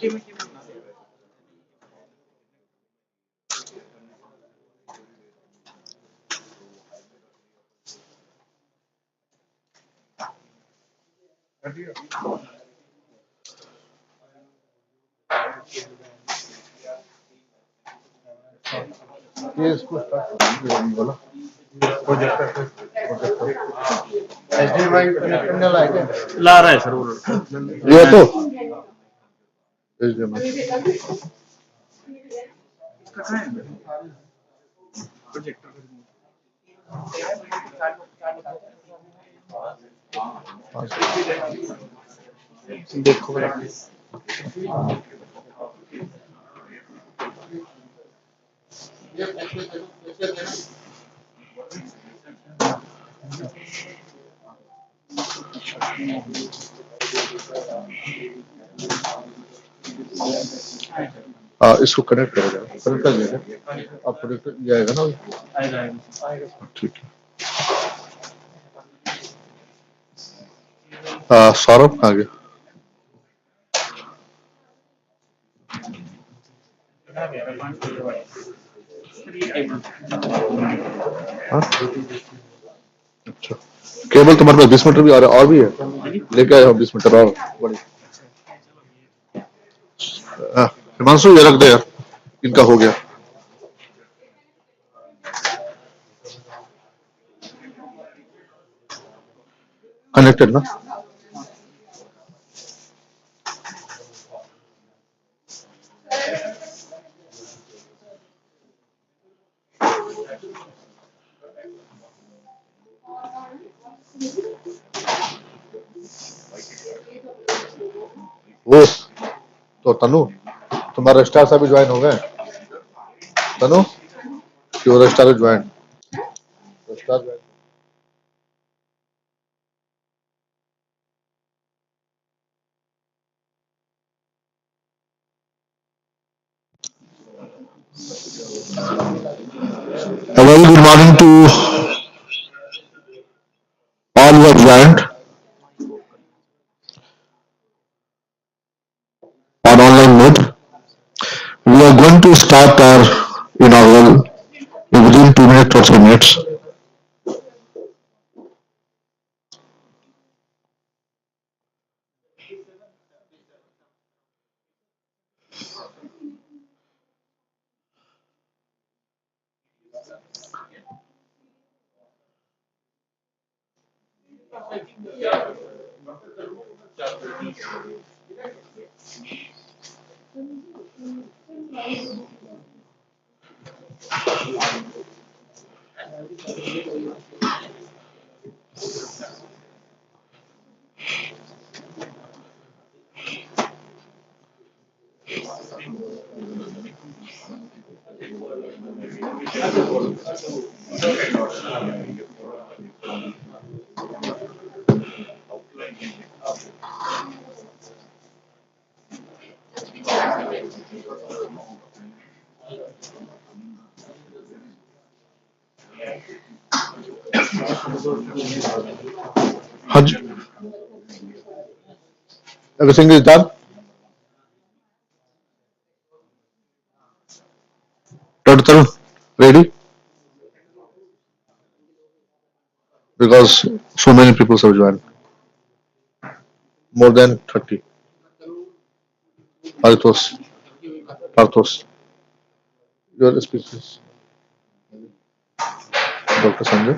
ये इसको स्टार्ट बोला प्रोजेक्टर HDMI कनेक्ट करने लायक है ला रहा है सर वो ये तो HDMI देखो इसको कनेक्ट करेगा कनेक्ट कर देगा आप कनेक्ट जाएगा ना ठीक है सौरभ आ गया अच्छा केबल तुम्हारे पास 20 मीटर भी और भी है लेके आए हो 20 मीटर और बड़ी हिमांशु ये रख दे यार इनका हो गया कनेक्टेड ना वो तो तनु तुम्हारा स्टार से भी ज्वाइन हो गए Tanu your star join star join A very good morning to all who have joined on online mode. We are going to start our inaugural within 2 minutes or 3 minutes. Haj, everything is done. Total ready because so many people have joined. More than 30. Parthos, Parthos. Your speeches, Dr. Sanjay.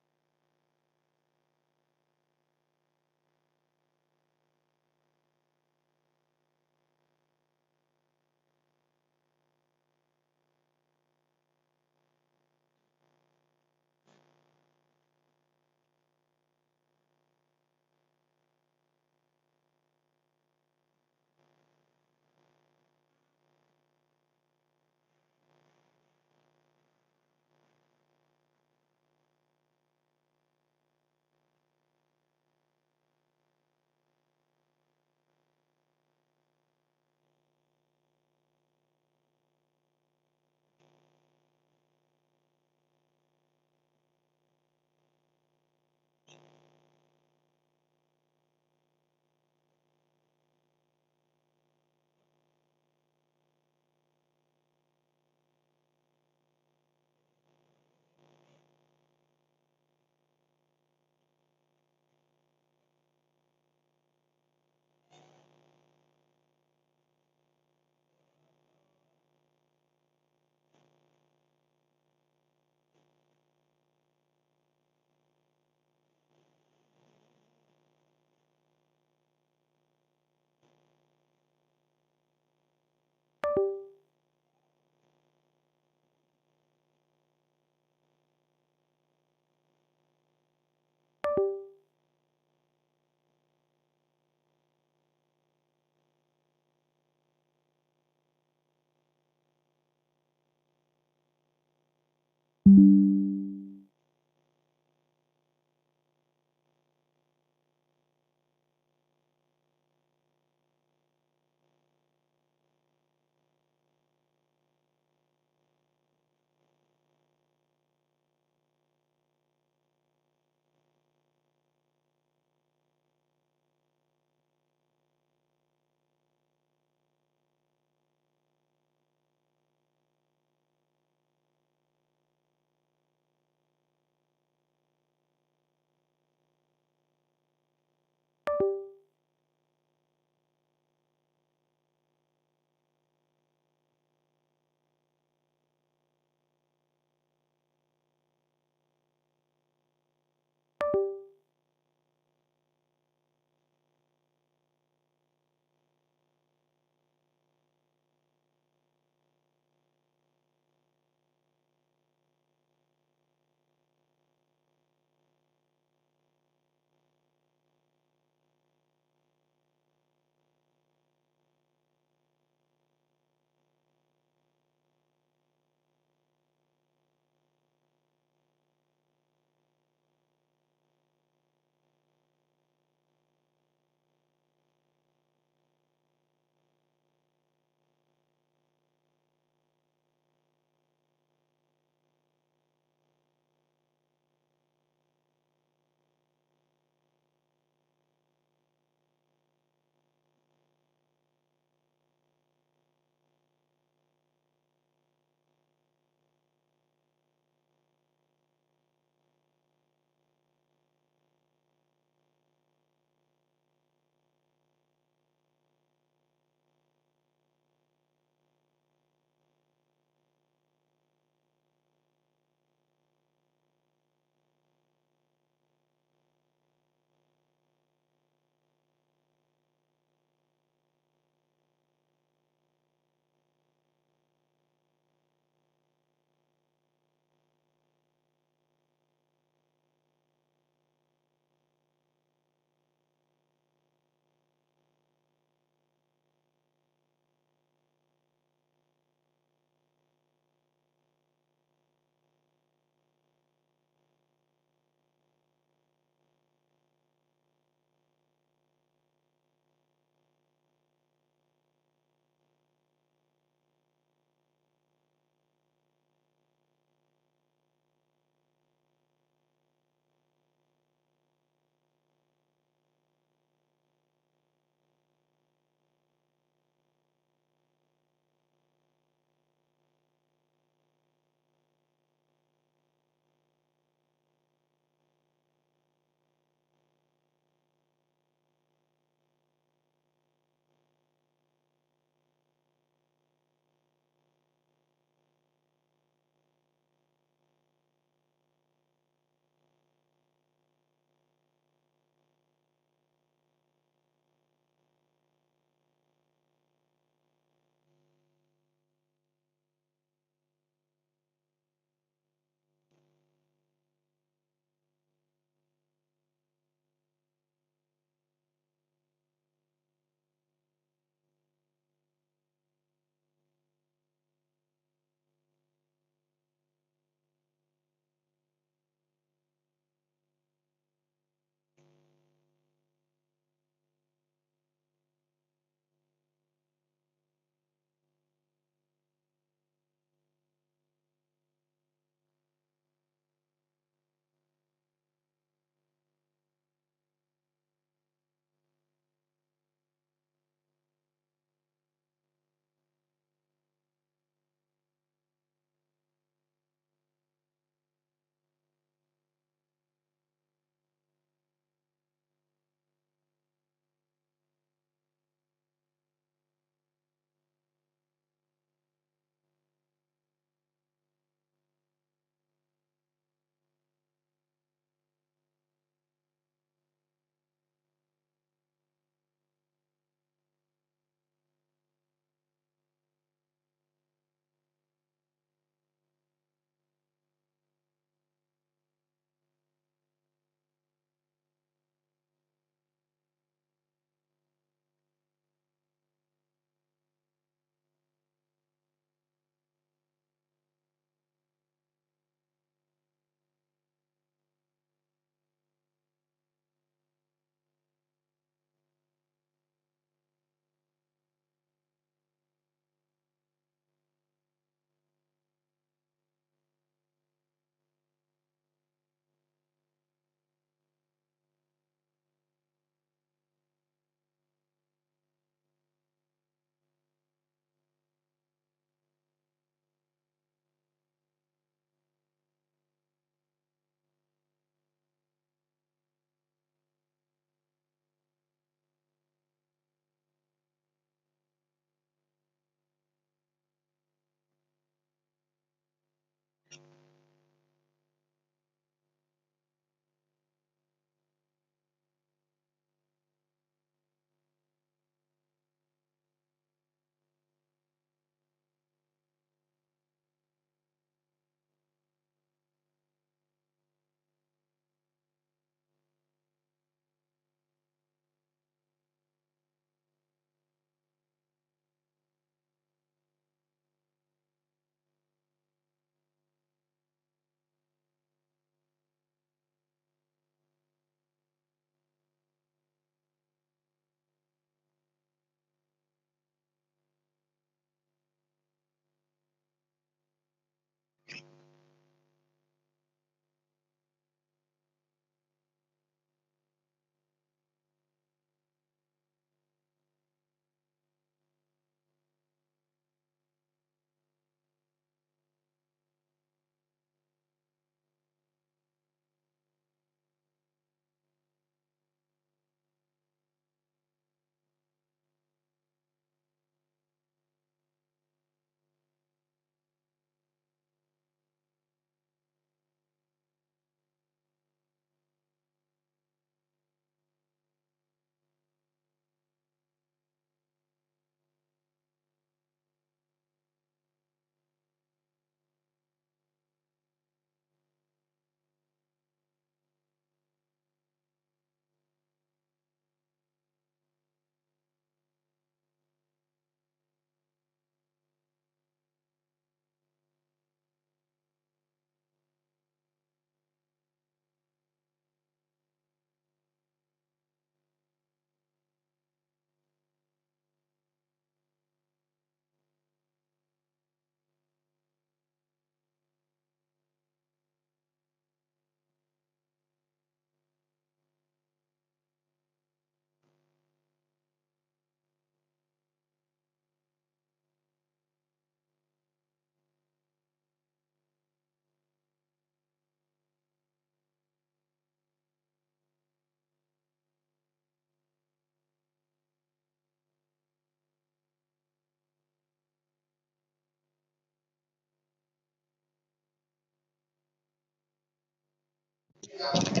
Hello.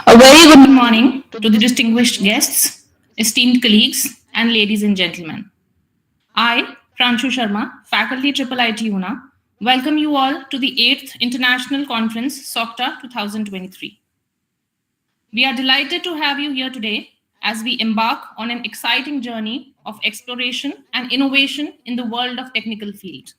A very good morning to the distinguished guests, esteemed colleagues, and ladies and gentlemen. I, Pranshu Sharma, Faculty IIIT UNA, welcome you all to the 8th International Conference SoCTA 2023. We are delighted to have you here today as we embark on an exciting journey of exploration and innovation in the world of technical field.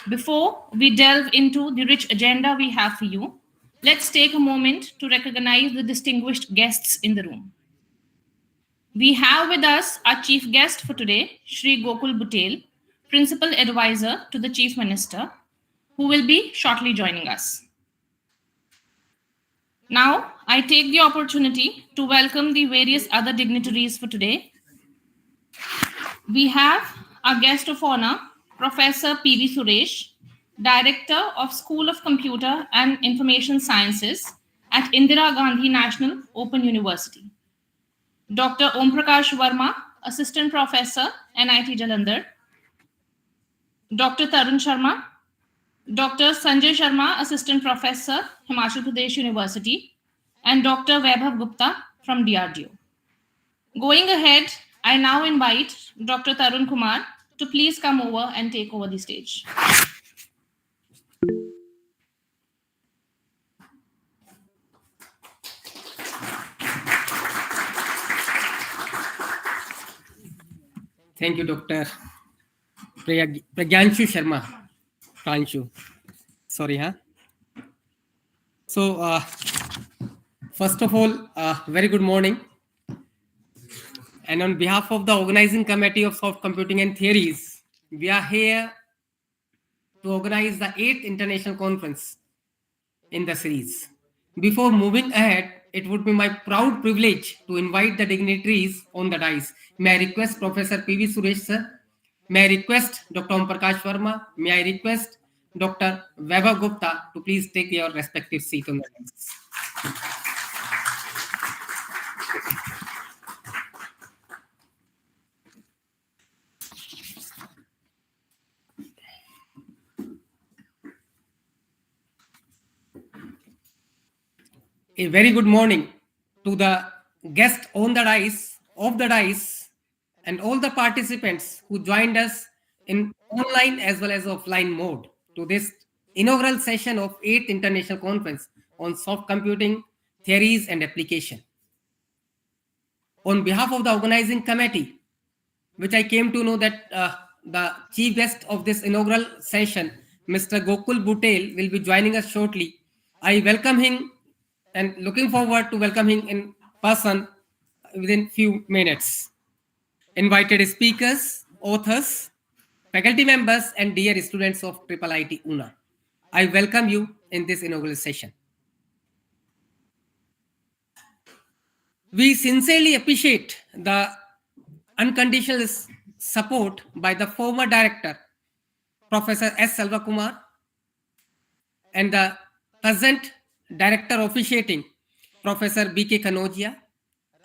Before we delve into the rich agenda we have for you, let's take a moment to recognize the distinguished guests in the room. We have with us our chief guest for today, Shri Gokul Butel, Principal Advisor to the Chief Minister, who will be shortly joining us. Now, I take the opportunity to welcome the various other dignitaries for today. We have our guest of honor, Professor P.V. Suresh, Director of School of Computer and Information Sciences at Indira Gandhi National Open University. Dr. Om Prakash Verma, Assistant Professor, NIT Jalandhar. Dr. Tarun Sharma, Dr. Sanjay Sharma, Assistant Professor, Himachal Pradesh University, and Dr. Vaibhav Gupta from DRDO. Going ahead, I now invite Dr. Tarun Kumar to please come over and take over the stage. Thank you, Dr. Pragyanshu Sharma. Pranshu. Sorry, huh? So, first of all, very good morning. And on behalf of the Organizing Committee of Soft Computing and Theories, we are here to organize the 8th International Conference in the series. Before moving ahead, it would be my proud privilege to invite the dignitaries on the dais. May I request Professor P.V. Suresh, sir? May I request Dr. Om Prakash Verma? May I request Dr. Vaibhav Gupta to please take your respective seat on the dais. A very good morning to the guest on the dais, of the dais, and all the participants who joined us in online as well as offline mode to this inaugural session of 8th International Conference on Soft Computing, Theories and Application. On behalf of the organizing committee, which I came to know that the chief guest of this inaugural session, Mr. Gokul Butel, will be joining us shortly. I welcome him and looking forward to welcome him in person within few minutes. Invited speakers, authors, faculty members, and dear students of IIIT UNA, I welcome you in this inaugural session. We sincerely appreciate the unconditional support by the former director, Professor S. Selvakumar, and the present director officiating, Professor B.K. Kanojia,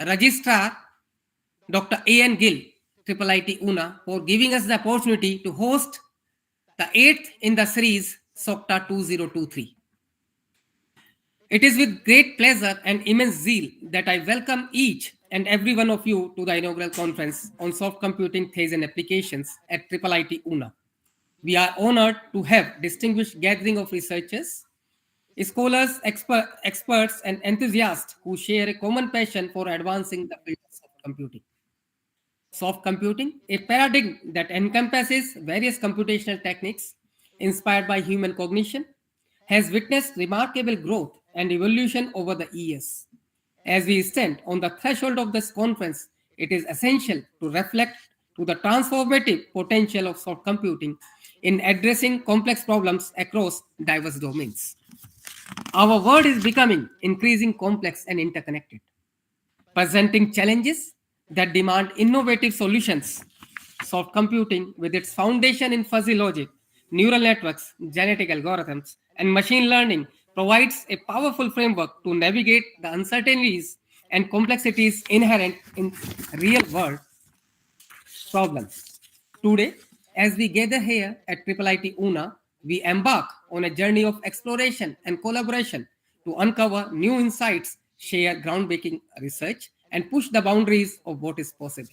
registrar, Dr. A.N. Gill, IIIT UNA, for giving us the opportunity to host the 8th in the series SoCTA 2023. It is with great pleasure and immense zeal that I welcome each and every one of you to the inaugural conference on soft computing theories and applications at IIIT UNA. We are honored to have distinguished gathering of researchers, scholars, experts, and enthusiasts who share a common passion for advancing the field of soft computing. soft computing, a paradigm that encompasses various computational techniques inspired by human cognition, has witnessed remarkable growth and evolution over the years. As we stand on the threshold of this conference, it is essential to reflect to the transformative potential of soft computing in addressing complex problems across diverse domains. Our world is becoming increasingly complex and interconnected, presenting challenges that demand innovative solutions. Soft computing, with its foundation in fuzzy logic, neural networks, genetic algorithms, and machine learning, provides a powerful framework to navigate the uncertainties and complexities inherent in real world problems. Today, as we gather here at IIIT UNA, we embark on a journey of exploration and collaboration to uncover new insights, share groundbreaking research, and push the boundaries of what is possible.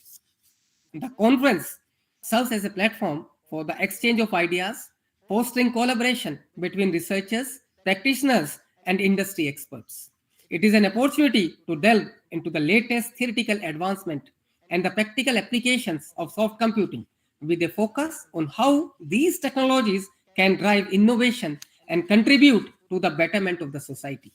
The conference serves as a platform for the exchange of ideas, fostering collaboration between researchers, practitioners, and industry experts. It is an opportunity to delve into the latest theoretical advancement and the practical applications of soft computing with a focus on how these technologies can drive innovation and contribute to the betterment of the society.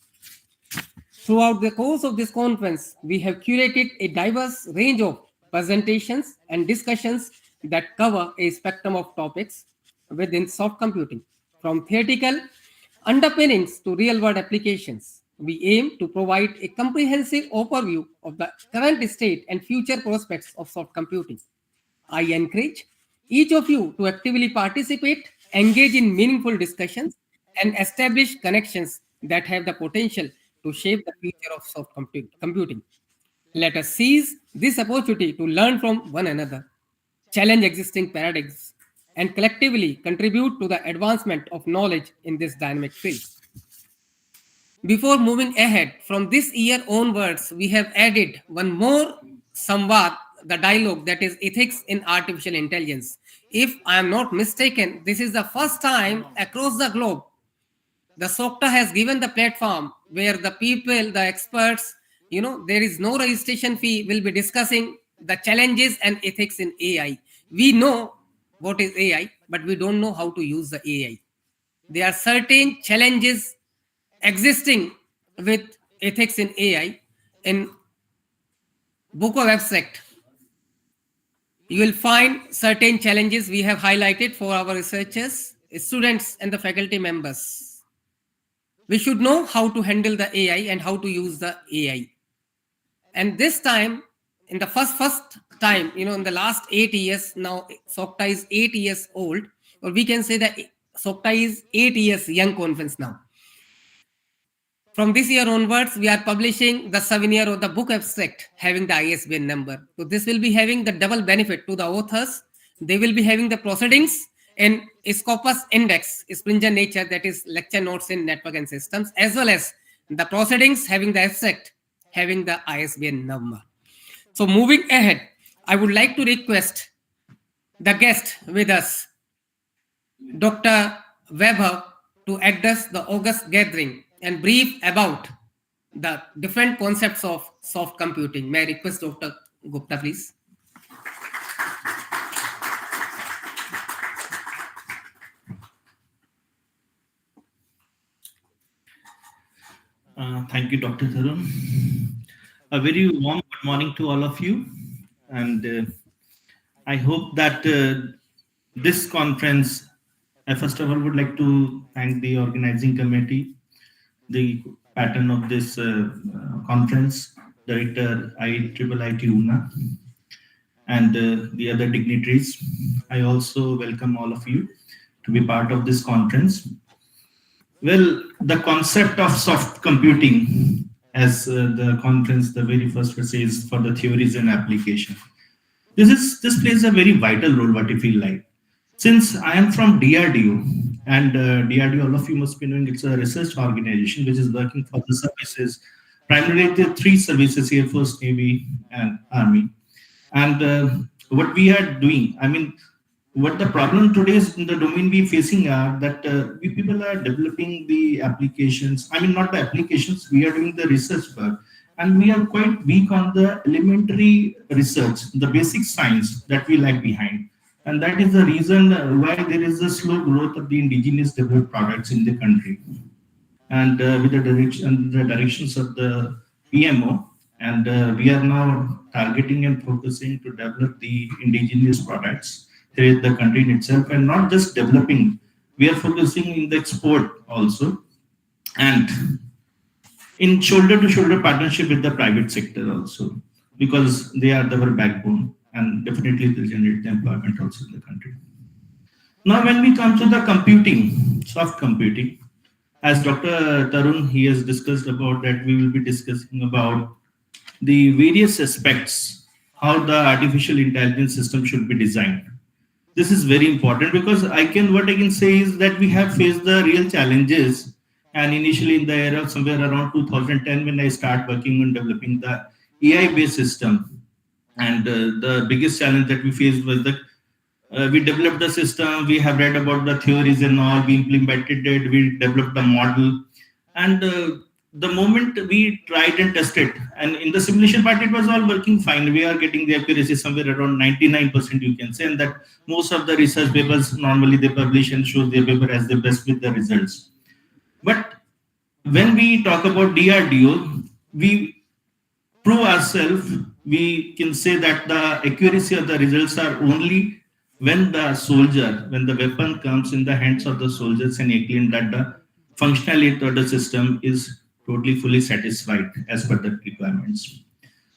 Throughout the course of this conference, we have curated a diverse range of presentations and discussions that cover a spectrum of topics within soft computing, from theoretical underpinnings to real-world applications. We aim to provide a comprehensive overview of the current state and future prospects of soft computing. I encourage each of you to actively participate, engage in meaningful discussions, and establish connections that have the potential to shape the future of soft computing. Let us seize this opportunity to learn from one another, challenge existing paradigms, and collectively contribute to the advancement of knowledge in this dynamic field. Before moving ahead, from this year onwards, we have added one more samvad, the dialogue, that is ethics in artificial intelligence. If I am not mistaken, this is the first time across the globe the SoCTA has given the platform where the people, the experts, there is no registration fee, will be discussing the challenges and ethics in AI. We know what is AI, but we don't know how to use the AI. There are certain challenges existing with ethics in AI. In Book of Abstract, you will find certain challenges we have highlighted for our researchers, students, and the faculty members. We should know how to handle the AI and how to use the AI. And this time, in the first time, in the last 8 years, now SoCTA is 8 years old, or we can say that SoCTA is 8 years young conference now. From this year onwards, we are publishing the souvenir of the book abstract having the ISBN number. So this will be having the double benefit to the authors. They will be having the proceedings in Scopus Index, Springer Nature, that is lecture notes in network and systems, as well as the proceedings having the abstract, having the ISBN number. So moving ahead, I would like to request the guest with us, Dr. Weber, to address the August gathering and brief about the different concepts of soft computing. May I request Dr. Gupta, please? Thank you, Dr. Tarun. A very warm good morning to all of you. And I hope that this conference, I first of all would like to thank the organizing committee, the pattern of this conference, Director IIIT UNA, and the other dignitaries. I also welcome all of you to be part of this conference. Well, the concept of soft computing, as the conference, the very first says, for the theories and application. This plays a very vital role, what I feel like. Since I am from DRDO, and DRDO, all of you must be knowing, it's a research organization which is working for the services, primarily the three services, Air Force, Navy, and Army. And what we are doing, what the problem today is in the domain we facing are that we people are developing the applications. Not the applications, we are doing the research work. and we are quite weak on the elementary research, the basic science that we lag behind. And that is the reason why there is a slow growth of the indigenous developed products in the country. And with the directions of the PMO, and we are now targeting and focusing to develop the indigenous products here in the country in itself, and not just developing. We are focusing in the export also, and in shoulder to shoulder partnership with the private sector also, because they are our backbone and definitely they generate the employment also in the country. Now, when we come to the computing, soft computing, as Dr. Tarun he has discussed about that, we will be discussing about the various aspects how the artificial intelligence system should be designed. This is very important because what I can say is that we have faced the real challenges. And initially in the era of somewhere around 2010, when I start working on developing the AI based system, and the biggest challenge that we faced was that we developed the system, we have read about the theories and all, we implemented it, we developed the model, and the moment we tried and tested, and in the simulation part it was all working fine, we are getting the accuracy somewhere around 99%, you can say. And that most of the research papers normally they publish and show their paper as the best with the results. But when we talk about DRDO, we prove ourselves, we can say that the accuracy of the results are only when when the weapon comes in the hands of the soldiers, and they claim that the functionality of the system is totally fully satisfied as per the requirements.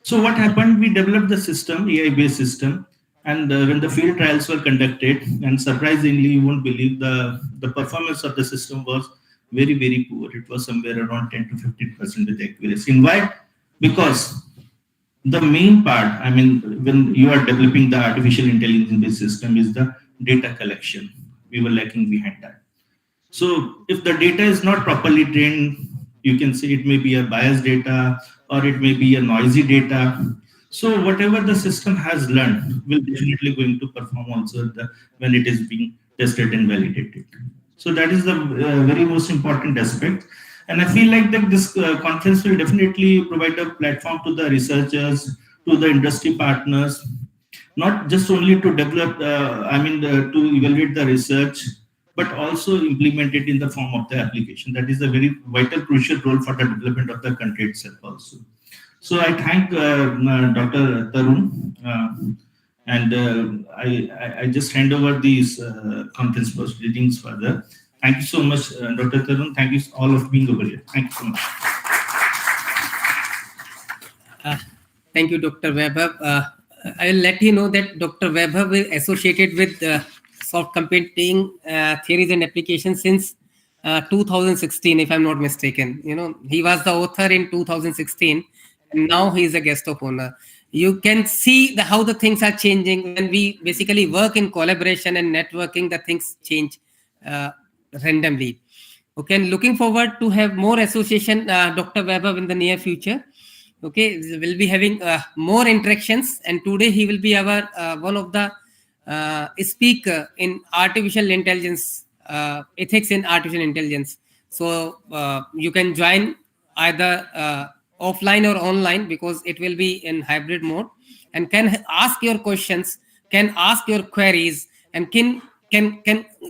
So what happened? We developed the system, AI-based system, and when the field trials were conducted, and surprisingly, you won't believe the performance of the system was very poor. It was somewhere around 10 to 15% with accuracy. And why? Because the main part, I mean, when you are developing the artificial intelligence system, is the data collection. We were lacking behind that. So if the data is not properly trained, you can say it may be a biased data or it may be a noisy data. So whatever the system has learned will definitely going to perform also when it is being tested and validated. So that is the very most important aspect. And I feel like that this conference will definitely provide a platform to the researchers, to the industry partners, not just only to develop, to evaluate the research, but also implement it in the form of the application. That is a very vital, crucial role for the development of the country itself also. So I thank Dr. Tarun, and I just hand over these conference proceedings further. Thank you so much, Dr. Tarun. Thank you all of being over here. Thank you so much. Thank you, Dr. Vaibhav. I will let you know that Dr. Vaibhav is associated with soft computing theories and applications since 2016, if I'm not mistaken. You know, he was the author in 2016, and now he is a guest of honor. You can see how the things are changing when we basically work in collaboration and networking. The things change randomly. Okay, and looking forward to have more association, Dr. Vaibhav, in the near future. Okay, we'll be having more interactions, and today he will be our one of the speaker in artificial intelligence, ethics in artificial intelligence. So you can join either offline or online, because it will be in hybrid mode, and can ask your questions, can ask your queries, and can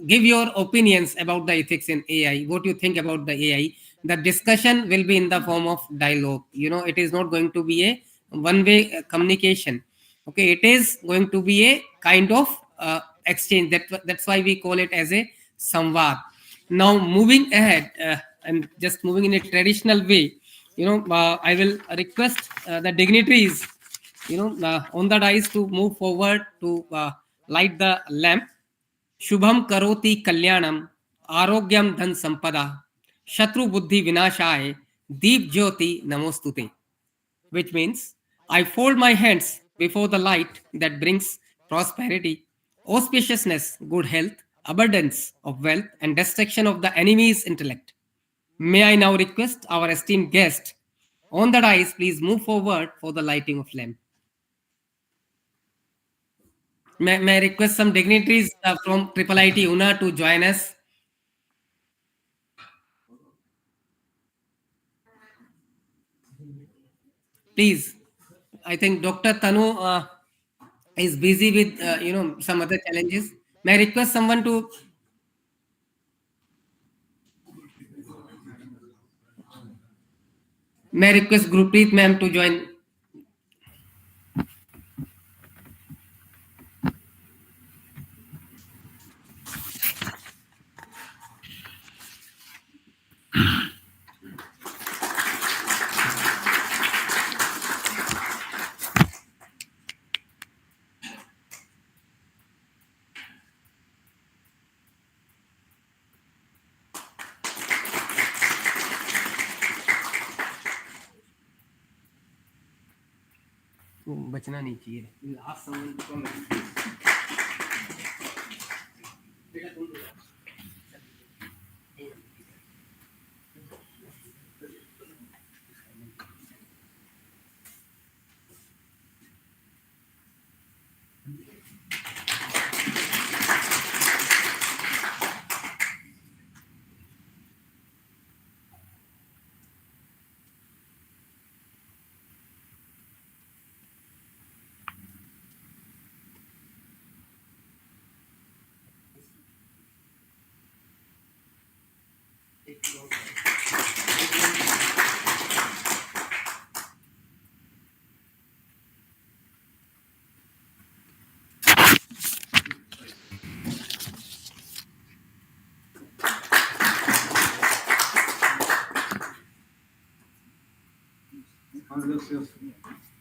give your opinions about the ethics in AI. What you think about the AI? The discussion will be in the form of dialogue. You know, it is not going to be a one-way communication. Okay, it is going to be a kind of exchange. That's why we call it as a samvad. Now, moving ahead and just moving in a traditional way, you know, I will request the dignitaries, you know, on the dais to move forward to light the lamp. Shubham karoti kalyanam, arogyam dhan sampada, Shatru Buddhi Vinashaya, Deep Jyoti Namostute, which means I fold my hands before the light that brings prosperity, auspiciousness, good health, abundance of wealth, and destruction of the enemy's intellect. May I now request our esteemed guest on the dais, please move forward for the lighting of lamp. May I request some dignitaries from IIIT UNA to join us? please. I think Dr. Tanu is busy with some other challenges. May I request someone to Gurpreet ma'am to join. बचना नहीं चाहिए. Ask someone to come.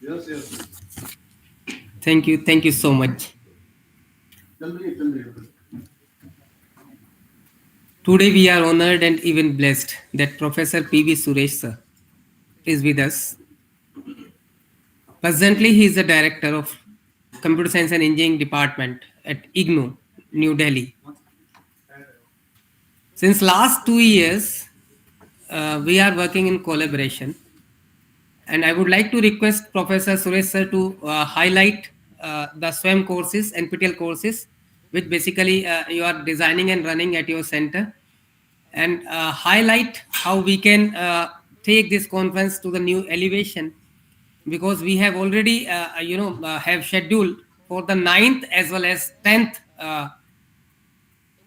Yes. Thank you so much. Today we are honored and even blessed that Professor P.V. Suresh sir is with us. Presently, he is the Director of Computer Science and Engineering Department at IGNOU, New Delhi. Since last 2 years, we are working in collaboration. And I would like to request Professor Suresh sir to highlight the SWAM courses, NPTEL courses, which basically you are designing and running at your center, and highlight how we can take this conference to the new elevation, because we have already have scheduled for the 9th as well as 10th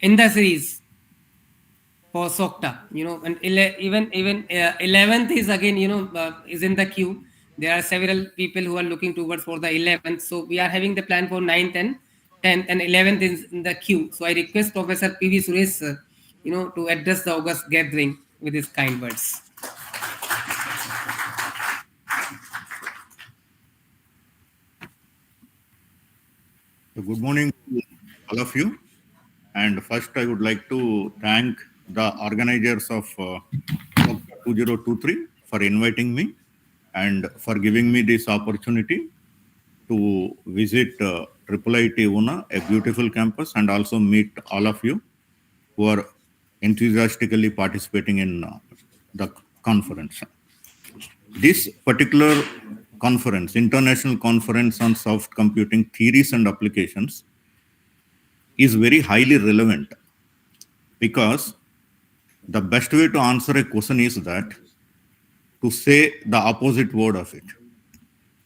in the series for SoCTA, and even 11th is again, is in the queue. There are several people who are looking towards for the 11th. So we are having the plan for 9th and 10th, and 11th is in the queue. So I request Professor P.V. Suresh, sir, to address the August gathering with his kind words. Good morning to all of you. And first, I would like to thank the organizers of SoCTA2023 for inviting me and for giving me this opportunity to visit IIIT Una, a beautiful campus, and also meet all of you who are enthusiastically participating in the conference. This particular conference, International Conference on Soft Computing Theories and Applications, is very highly relevant, because the best way to answer a question is that to say the opposite word of it.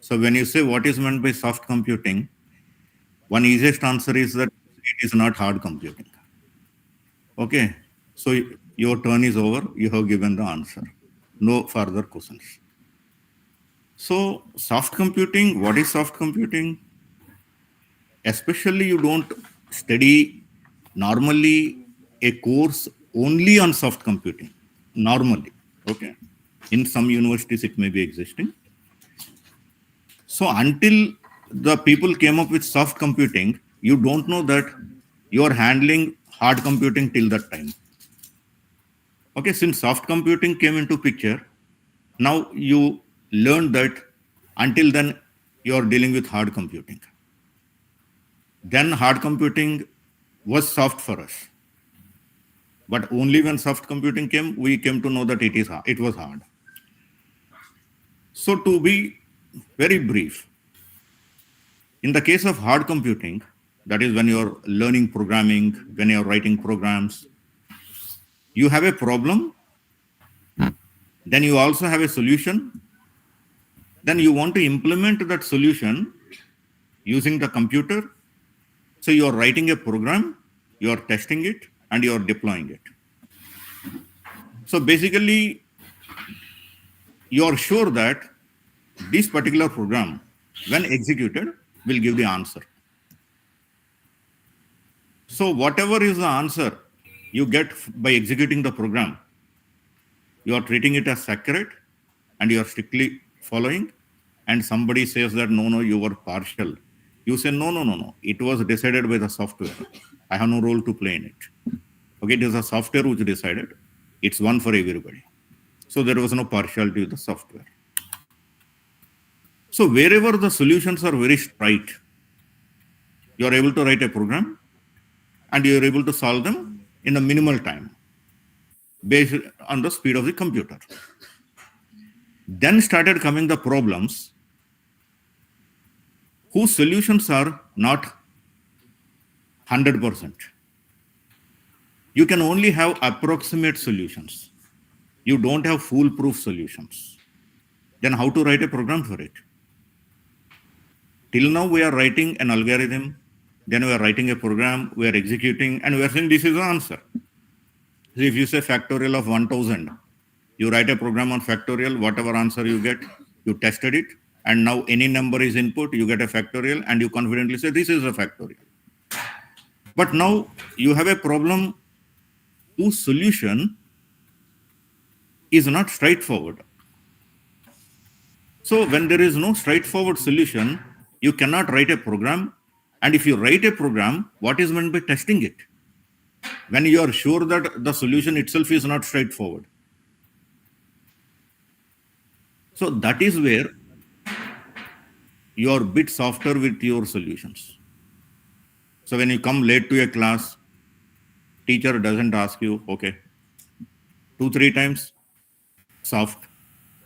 So when you say what is meant by soft computing, one easiest answer is that it is not hard computing. Okay, so your turn is over, you have given the answer. No further questions. So soft computing, what is soft computing? Especially you don't study normally a course only on soft computing, normally, okay? In some universities it may be existing. So until the people came up with soft computing, you don't know that you are handling hard computing till that time. Okay, since soft computing came into picture, now you learn that until then you are dealing with hard computing. Then hard computing was soft for us. But only when soft computing came, we came to know that it was hard. So to be very brief, in the case of hard computing, that is when you're learning programming, when you're writing programs, you have a problem, then you also have a solution, Then you want to implement that solution using the computer. So you are writing a program, you are testing it, and you are deploying it. So basically, you are sure that this particular program, when executed, will give the answer. So whatever is the answer you get by executing the program, you are treating it as accurate and you are strictly following. And somebody says that, no, you were partial. You say, no. It was decided by the software. I have no role to play in it. Okay, it is the software which decided. It's one for everybody. So there was no partiality with the software. So wherever the solutions are very straight, you are able to write a program and you are able to solve them in a minimal time based on the speed of the computer. Then started coming the problems whose solutions are not 100%. You can only have approximate solutions. You don't have foolproof solutions. Then how to write a program for it? Till now we are writing an algorithm, then we are writing a program, we are executing, and we are saying this is the answer. So if you say factorial of 1000, you write a program on factorial, whatever answer you get, you tested it, and now any number is input, you get a factorial, and you confidently say this is a factorial. But now you have a problem whose solution is not straightforward. So when there is no straightforward solution, you cannot write a program. And if you write a program, what is meant by testing it? When you are sure that the solution itself is not straightforward. So that is where you are a bit softer with your solutions. So when you come late to a class, teacher doesn't ask you, okay, 2-3 times, soft,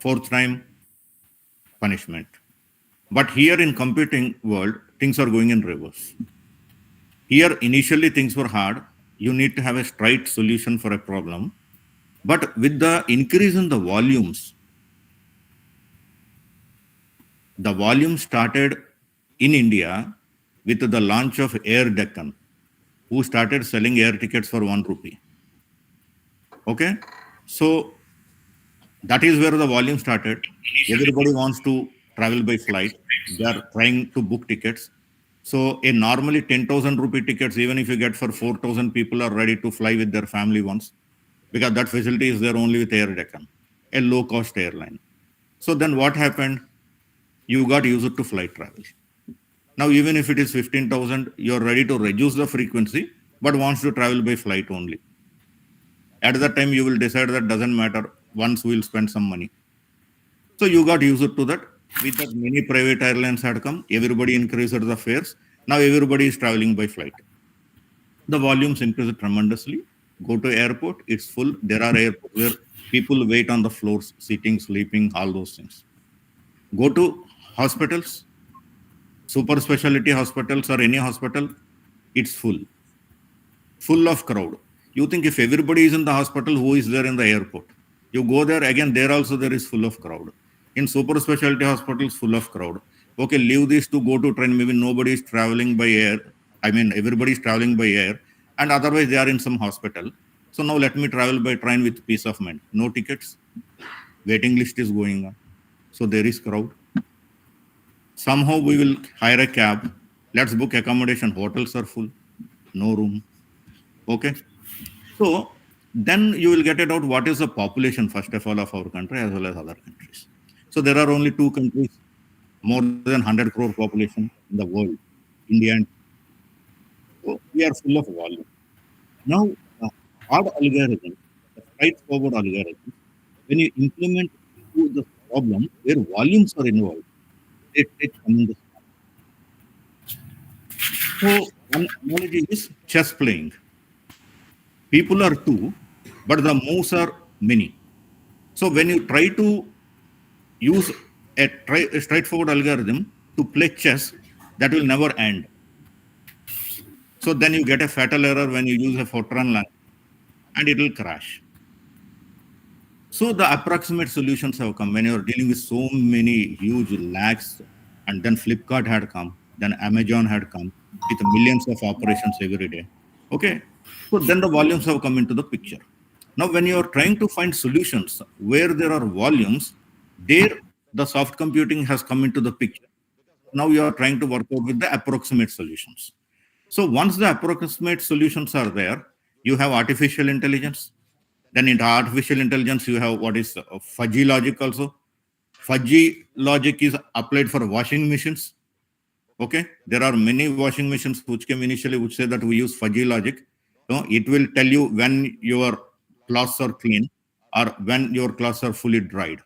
4th time, punishment. But here in computing world, things are going in reverse. Here, initially things were hard. You need to have a straight solution for a problem. But with the increase in the volume started in India with the launch of Air Deccan, who started selling air tickets for 1 rupee. Okay? So that is where the volume started. Everybody wants to travel by flight. They are trying to book tickets. So a normally 10,000 rupee tickets, even if you get for 4,000 people are ready to fly with their family once, because that facility is there only with Air Deccan, a low-cost airline. So then what happened? You got used to flight travel. Now, even if it is 15,000, you're ready to reduce the frequency, but wants to travel by flight only. At that time, you will decide that doesn't matter. Once we'll spend some money. So you got used to that. With that, many private airlines had come. Everybody increased the fares. Now everybody is traveling by flight. The volumes increased tremendously. Go to airport, it's full. There are airports where people wait on the floors, sitting, sleeping, all those things. Go to hospitals, super specialty hospitals or any hospital, it's full of crowd. You think if everybody is in the hospital, who is there in the airport? You go there, again, there also there is full of crowd. In super specialty hospitals, full of crowd. Okay, leave this to go to train, maybe nobody is traveling by air. I mean, everybody is traveling by air, and otherwise they are in some hospital. So now let me travel by train with peace of mind. No tickets, waiting list is going on. So there is crowd. Somehow we will hire a cab. Let's book accommodation. Hotels are full. No room. Okay. So then you will get it out what is the population, first of all, of our country as well as other countries. So there are only 2 countries, more than 100 crore population in the world, India and so we are full of volume. Now, the hard algorithm, the straightforward algorithm, when you implement into the problem where volumes are involved, they take tremendous time. So one analogy is chess playing. People are 2, but the moves are many. So when you try to use a straightforward algorithm to play chess, that will never end. So then you get a fatal error when you use a Fortran language and it will crash. So the approximate solutions have come when you're dealing with so many huge lags, and then Flipkart had come, then Amazon had come with millions of operations every day. Okay. So then the volumes have come into the picture. Now, when you're trying to find solutions where there are volumes, there the soft computing has come into the picture. Now you are trying to work out with the approximate solutions. So once the approximate solutions are there, you have artificial intelligence. Then in artificial intelligence, you have what is fuzzy logic also. Fuzzy logic is applied for washing machines. Okay, there are many washing machines which came initially which say that we use fuzzy logic. So it will tell you when your clothes are clean or when your clothes are fully dried.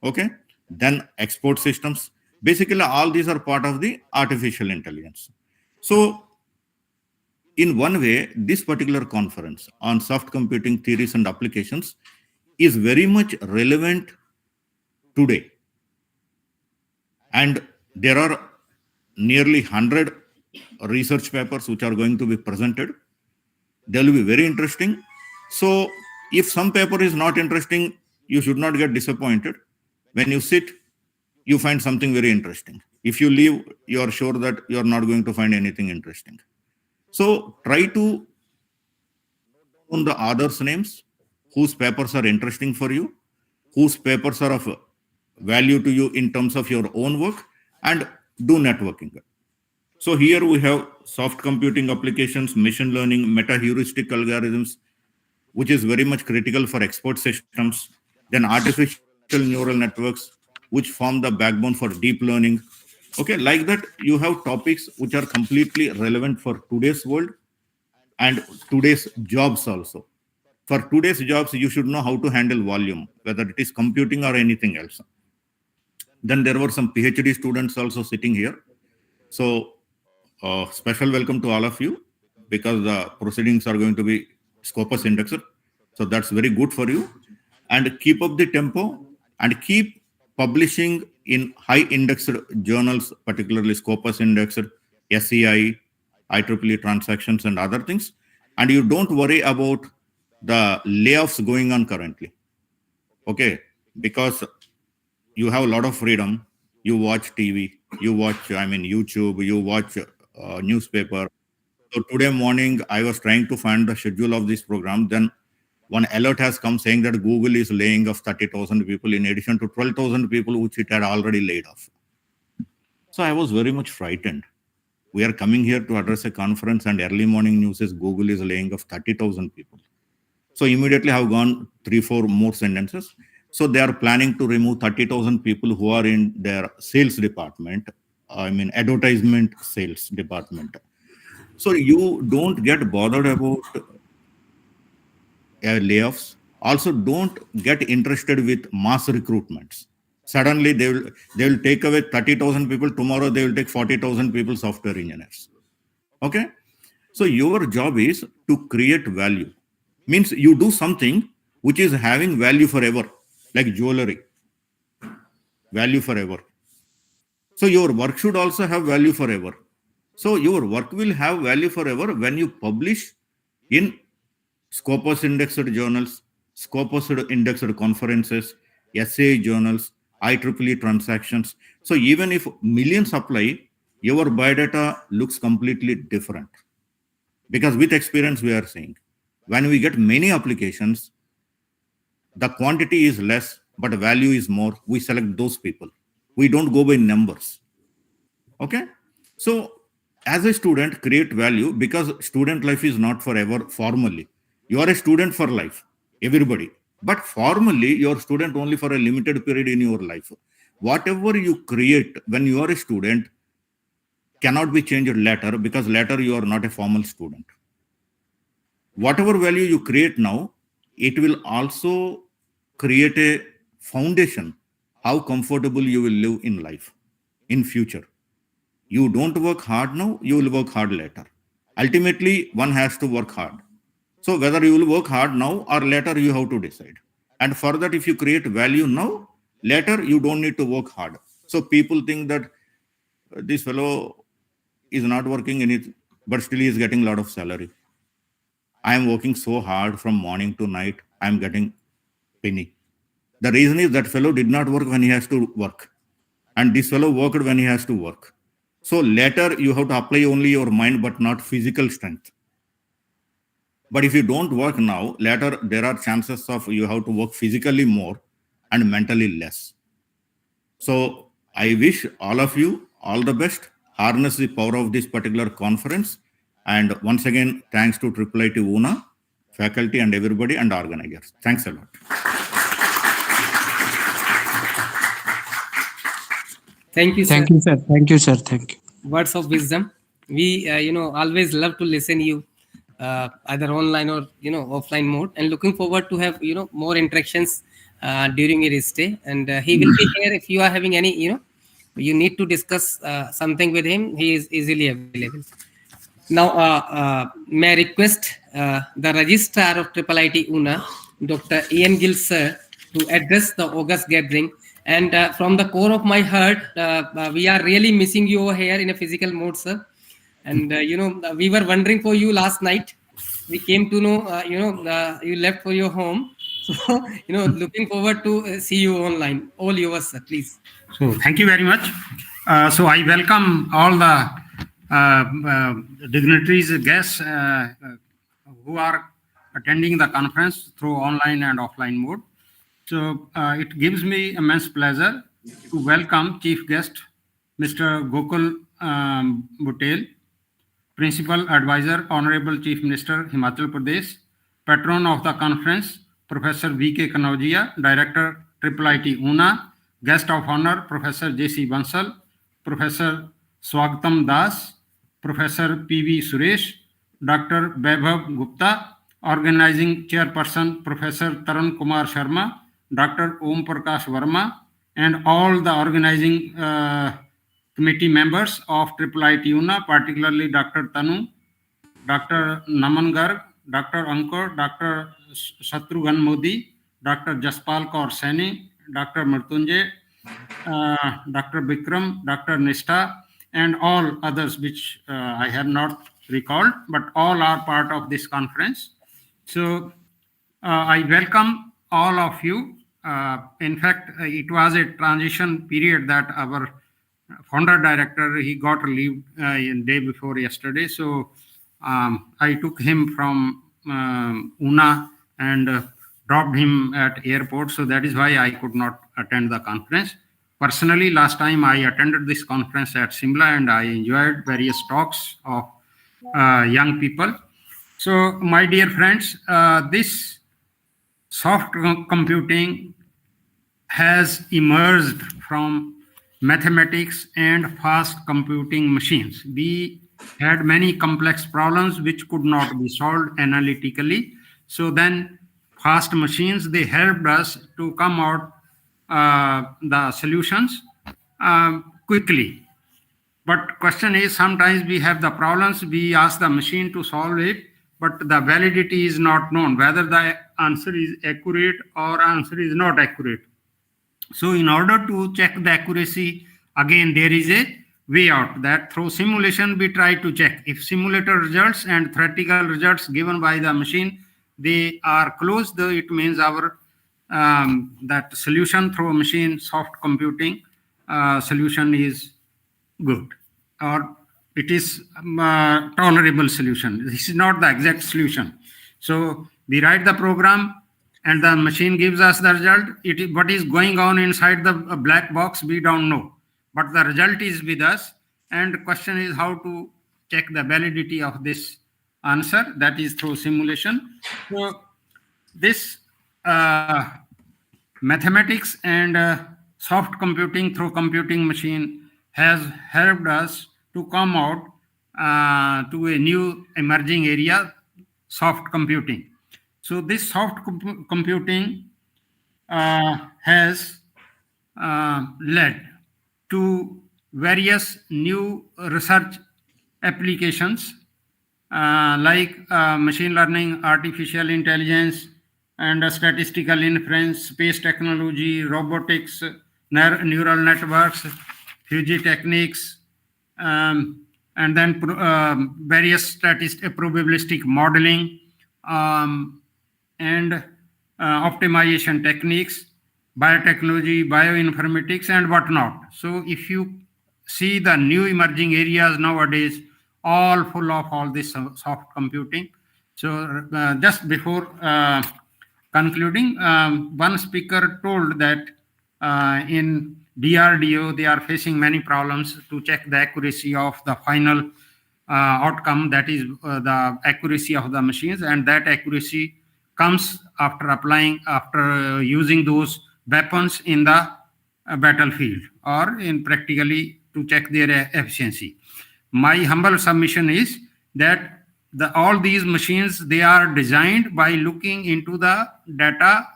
Okay, then export systems. Basically, all these are part of the artificial intelligence. So in one way, this particular conference on soft computing theories and applications is very much relevant today. And there are nearly 100 research papers which are going to be presented. They will be very interesting. So if some paper is not interesting, you should not get disappointed. When you sit, you find something very interesting. If you leave, you are sure that you are not going to find anything interesting. So try to on the authors' names, whose papers are interesting for you, whose papers are of value to you in terms of your own work, and do networking. So here we have soft computing applications, machine learning, meta-heuristic algorithms, which is very much critical for export systems, then artificial neural networks, which form the backbone for deep learning. Okay, like that, you have topics which are completely relevant for today's world and today's jobs also. For today's jobs, you should know how to handle volume, whether it is computing or anything else. Then there were some PhD students also sitting here. So special welcome to all of you, because the proceedings are going to be Scopus indexed. So that's very good for you. And keep up the tempo and keep publishing in high indexed journals, particularly Scopus indexed, SCI, IEEE transactions and other things. And you don't worry about the layoffs going on currently. Okay, because you have a lot of freedom. You watch TV, you watch, YouTube, you watch newspaper. So today morning, I was trying to find the schedule of this program. Then one alert has come saying that Google is laying off 30,000 people in addition to 12,000 people which it had already laid off. So I was very much frightened. We are coming here to address a conference, and early morning news is Google is laying off 30,000 people. So immediately I have gone 3-4 more sentences. So they are planning to remove 30,000 people who are in their sales department, advertisement sales department. So you don't get bothered about layoffs. Also, don't get interested with mass recruitments. Suddenly they will take away 30,000 people. Tomorrow they will take 40,000 people, software engineers. Okay. So your job is to create value. Means you do something which is having value forever, like jewelry, value forever. So your work should also have value forever. So your work will have value forever when you publish in Scopus indexed journals, Scopus indexed conferences, essay journals, IEEE transactions. So even if millions apply, your biodata looks completely different. Because with experience, we are saying, when we get many applications, the quantity is less, but value is more. We select those people. We don't go by numbers. Okay. So as a student, create value, because student life is not forever formally. You are a student for life, everybody. But formally, you're a student only for a limited period in your life. Whatever you create when you are a student cannot be changed later, because later you are not a formal student. Whatever value you create now, it will also create a foundation how comfortable you will live in life in future. You don't work hard now, you will work hard later. Ultimately, one has to work hard. So whether you will work hard now or later, you have to decide. And for that, if you create value now, later you don't need to work hard. So people think that this fellow is not working anything, but still he is getting a lot of salary. I am working so hard from morning to night, I am getting penny. The reason is that fellow did not work when he has to work, and this fellow worked when he has to work. So later you have to apply only your mind but not physical strength. But if you don't work now, later there are chances of you have to work physically more and mentally less. So I wish all of you all the best. Harness the power of this particular conference. And once again, thanks to IIIT UNA, faculty and everybody and organizers. Thanks a lot. Thank you, sir. Thank you, sir. Thank you, sir. Thank you. Words of wisdom. We, always love to listen you, either online or, offline mode, and looking forward to have, more interactions during your stay. And he will be here if you are having any, you need to discuss something with him. He is easily available. Now, may I request the Registrar of IIIT UNA, Dr. Ian Gill, sir, to address the August gathering. And from the core of my heart, we are really missing you over here in a physical mode, sir. And, we were wondering for you last night. We came to know, you left for your home. So, looking forward to see you online. All yours, sir, please. So thank you very much. So I welcome all the dignitaries, guests who are attending the conference through online and offline mode. So it gives me immense pleasure to welcome Chief Guest, Mr. Gokul Butel, Principal Advisor, Honorable Chief Minister, Himachal Pradesh, Patron of the conference, Professor V.K. Kanojia, Director, IIIT UNA, Guest of Honor, Professor J.C. Bansal, Professor Swagatam Das, Professor P.V. Suresh, Dr. Vaibhav Gupta, Organizing Chairperson, Professor Tarun Kumar Sharma, Dr. Om Prakash Verma, and all the organizing committee members of IIIT UNA, particularly Dr. Tanu, Dr. Naman Garg, Dr. Ankur, Dr. Shatrughan Modi, Dr. Jaspal Kaur Saini, Dr. Mrityunjay, Dr. Bikram, Dr. Nishta, and all others which I have not recalled, but all are part of this conference. So I welcome all of you. In fact, it was a transition period that our founder director, he got relieved day before yesterday. So I took him from UNA and dropped him at airport. So that is why I could not attend the conference. Personally, last time I attended this conference at Simla and I enjoyed various talks of young people. So my dear friends, this soft computing has emerged from mathematics and fast computing machines. We had many complex problems which could not be solved analytically. So then fast machines, they helped us to come out the solutions quickly. But question is, sometimes we have the problems, we ask the machine to solve it, but the validity is not known, whether the answer is accurate or answer is not accurate. So in order to check the accuracy, again, there is a way out that through simulation, we try to check if simulator results and theoretical results given by the machine, they are close, it means our that solution through a machine, soft computing solution is good, or it is tolerable solution. This is not the exact solution. So we write the program and the machine gives us the result. What is going on inside the black box, we don't know. But the result is with us. And the question is how to check the validity of this answer, that is through simulation. So this mathematics and soft computing through computing machine has helped us to come out to a new emerging area, soft computing. So this soft computing has led to various new research applications like machine learning, artificial intelligence, and statistical inference, space technology, robotics, neural networks, Fuji techniques, and then various probabilistic modeling and optimization techniques. biotechnology, bioinformatics, and whatnot. So if you see the new emerging areas nowadays, all full of all this soft computing. So just before concluding, one speaker told that in DRDO they are facing many problems to check the accuracy of the final outcome, that is the accuracy of the machines, and that accuracy comes after using those weapons in the battlefield or in practically to check their efficiency. My humble submission is that all these machines, they are designed by looking into the data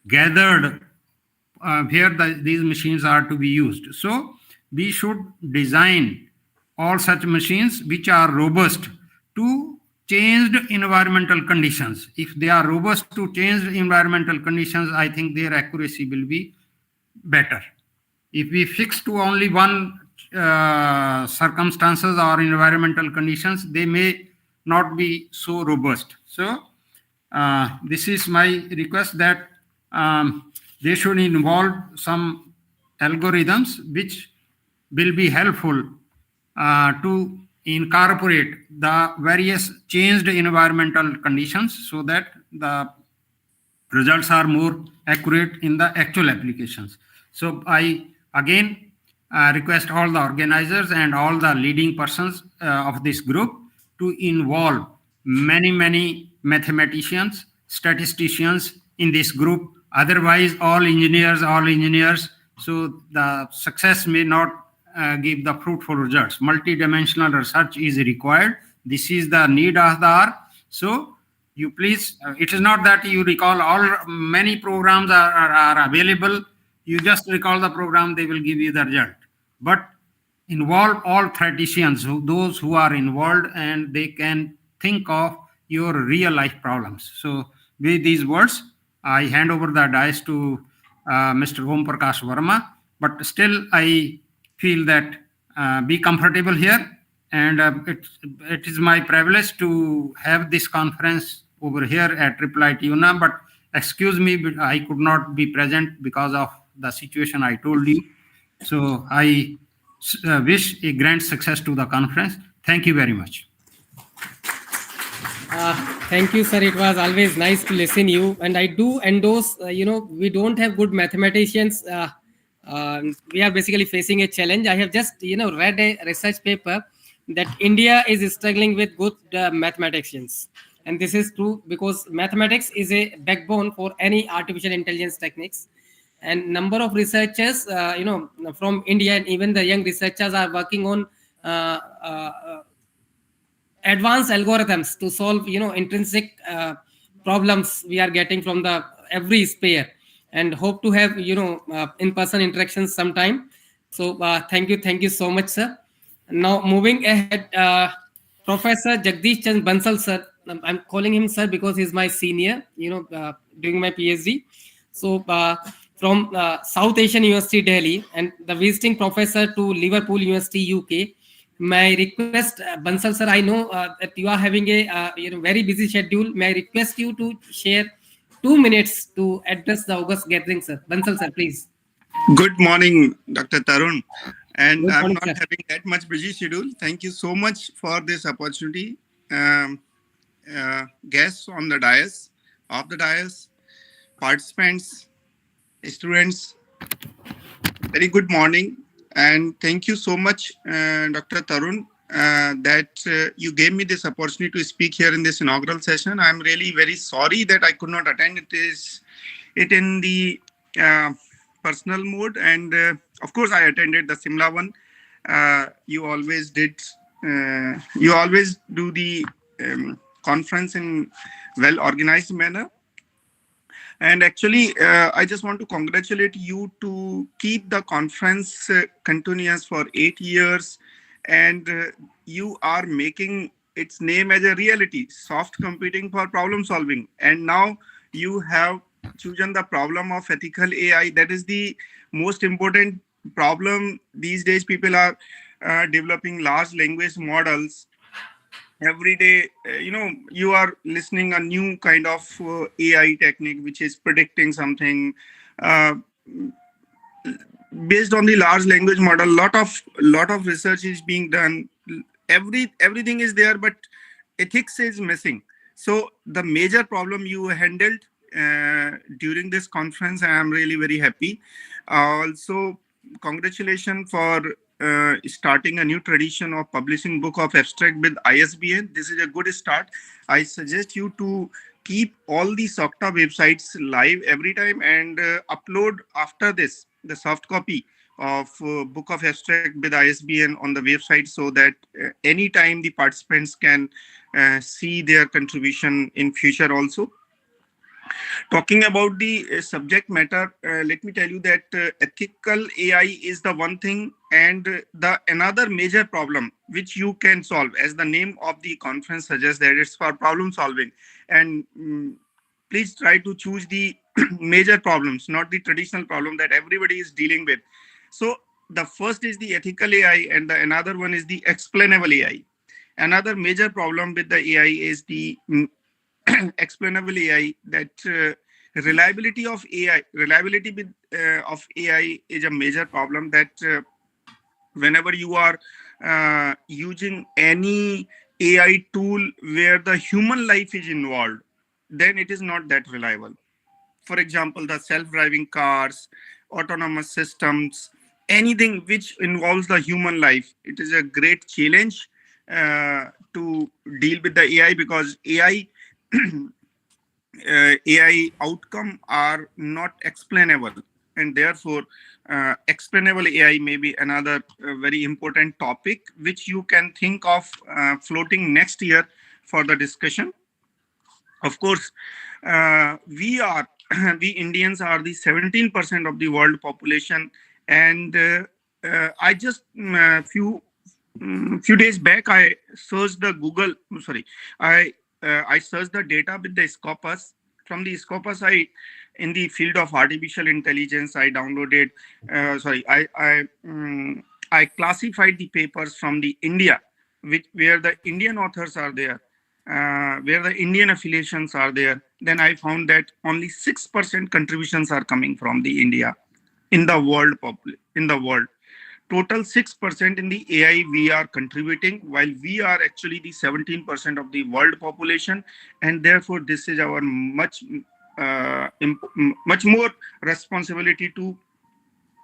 gathered where these machines are to be used. So we should design all such machines which are robust to changed environmental conditions. If they are robust to changed environmental conditions, I think their accuracy will be better. If we fix to only one circumstances or environmental conditions, they may not be so robust. So this is my request that they should involve some algorithms which will be helpful to incorporate the various changed environmental conditions so that the results are more accurate in the actual applications. So I again request all the organizers and all the leading persons of this group to involve many mathematicians, statisticians in this group. Otherwise, all engineers, so the success may not give the fruitful results. Multidimensional research is required. This is the need of the hour. So you please, it is not that you recall many programs are available. You just recall the program, they will give you the result. But involve all theoreticians, those who are involved, and they can think of your real life problems. So with these words, I hand over the dice to Mr. Om Prakash Verma. But still, I feel that be comfortable here, and it is my privilege to have this conference over here at IIIT UNA. But excuse me, but I could not be present because of the situation I told you. So I wish a grand success to the conference. Thank you very much. Thank you, sir. It was always nice to listen you, and I do endorse. We don't have good mathematicians. We are basically facing a challenge. I have just read a research paper that India is struggling with good mathematicians, and this is true because mathematics is a backbone for any artificial intelligence techniques. And number of researchers, from India, and even the young researchers are working on advanced algorithms to solve intrinsic problems we are getting from the every sphere, and hope to have in-person interactions sometime. So thank you so much, sir. Now moving ahead, Professor Jagdish Chand Bansal, sir. I'm calling him sir because he's my senior doing my PhD. So from South Asian University Delhi, and the visiting professor to Liverpool University UK. May I request, Bansal sir, I know that you are having a very busy schedule. May I request you to share 2 minutes to address the August gathering, sir. Bansal sir, please. Good morning, Dr. Tarun. And Good I'm morning, not sir. having that much busy schedule. Thank you so much for this opportunity. Guests on the dais, off the dais, participants, students, very good morning. And thank you so much, Dr. Tarun, that you gave me this opportunity to speak here in this inaugural session. I'm really very sorry that I could not attend it in the personal mode. And of course, I attended the Simla one. You always do the conference in well-organized manner. And actually, I just want to congratulate you to keep the conference continuous for 8 years. And you are making its name as a reality, soft computing for problem solving. And now you have chosen the problem of ethical AI. That is the most important problem these days. People are developing large language models. Every day, you are listening a new kind of AI technique, which is predicting something, uh, based on the large language model, lot of research is being done. Everything is there, but ethics is missing. So the major problem you handled during this conference, I am really very happy. Also, congratulations for starting a new tradition of publishing book of abstract with ISBN. This is a good start. I suggest you to keep all the SoCTA websites live every time and upload after this the soft copy of book of abstract with ISBN on the website, so that anytime the participants can see their contribution in future also. Talking about the subject matter, let me tell you that ethical AI is the one thing, and the another major problem which you can solve, as the name of the conference suggests that it's for problem solving. And please try to choose the major problems, not the traditional problem that everybody is dealing with. So the first is the ethical AI, and the another one is the explainable AI. Another major problem with the AI is the explainable AI, that reliability of AI is a major problem, that whenever you are using any AI tool where the human life is involved, then it is not that reliable. For example, the self-driving cars, autonomous systems, anything which involves the human life, it is a great challenge to deal with the AI, because AI outcome are not explainable, and therefore explainable AI may be another very important topic which you can think of floating next year for the discussion. Of course, we Indians are the 17% of the world population, and I just few days back I searched the Google. Sorry, I searched the data with the Scopus. From the Scopus, in the field of artificial intelligence, I downloaded. I classified the papers from the India, where the Indian authors are there, where the Indian affiliations are there. Then I found that only 6% contributions are coming from the India in the world. Total 6% in the AI we are contributing, while we are actually the 17% of the world population, and therefore this is our much more responsibility to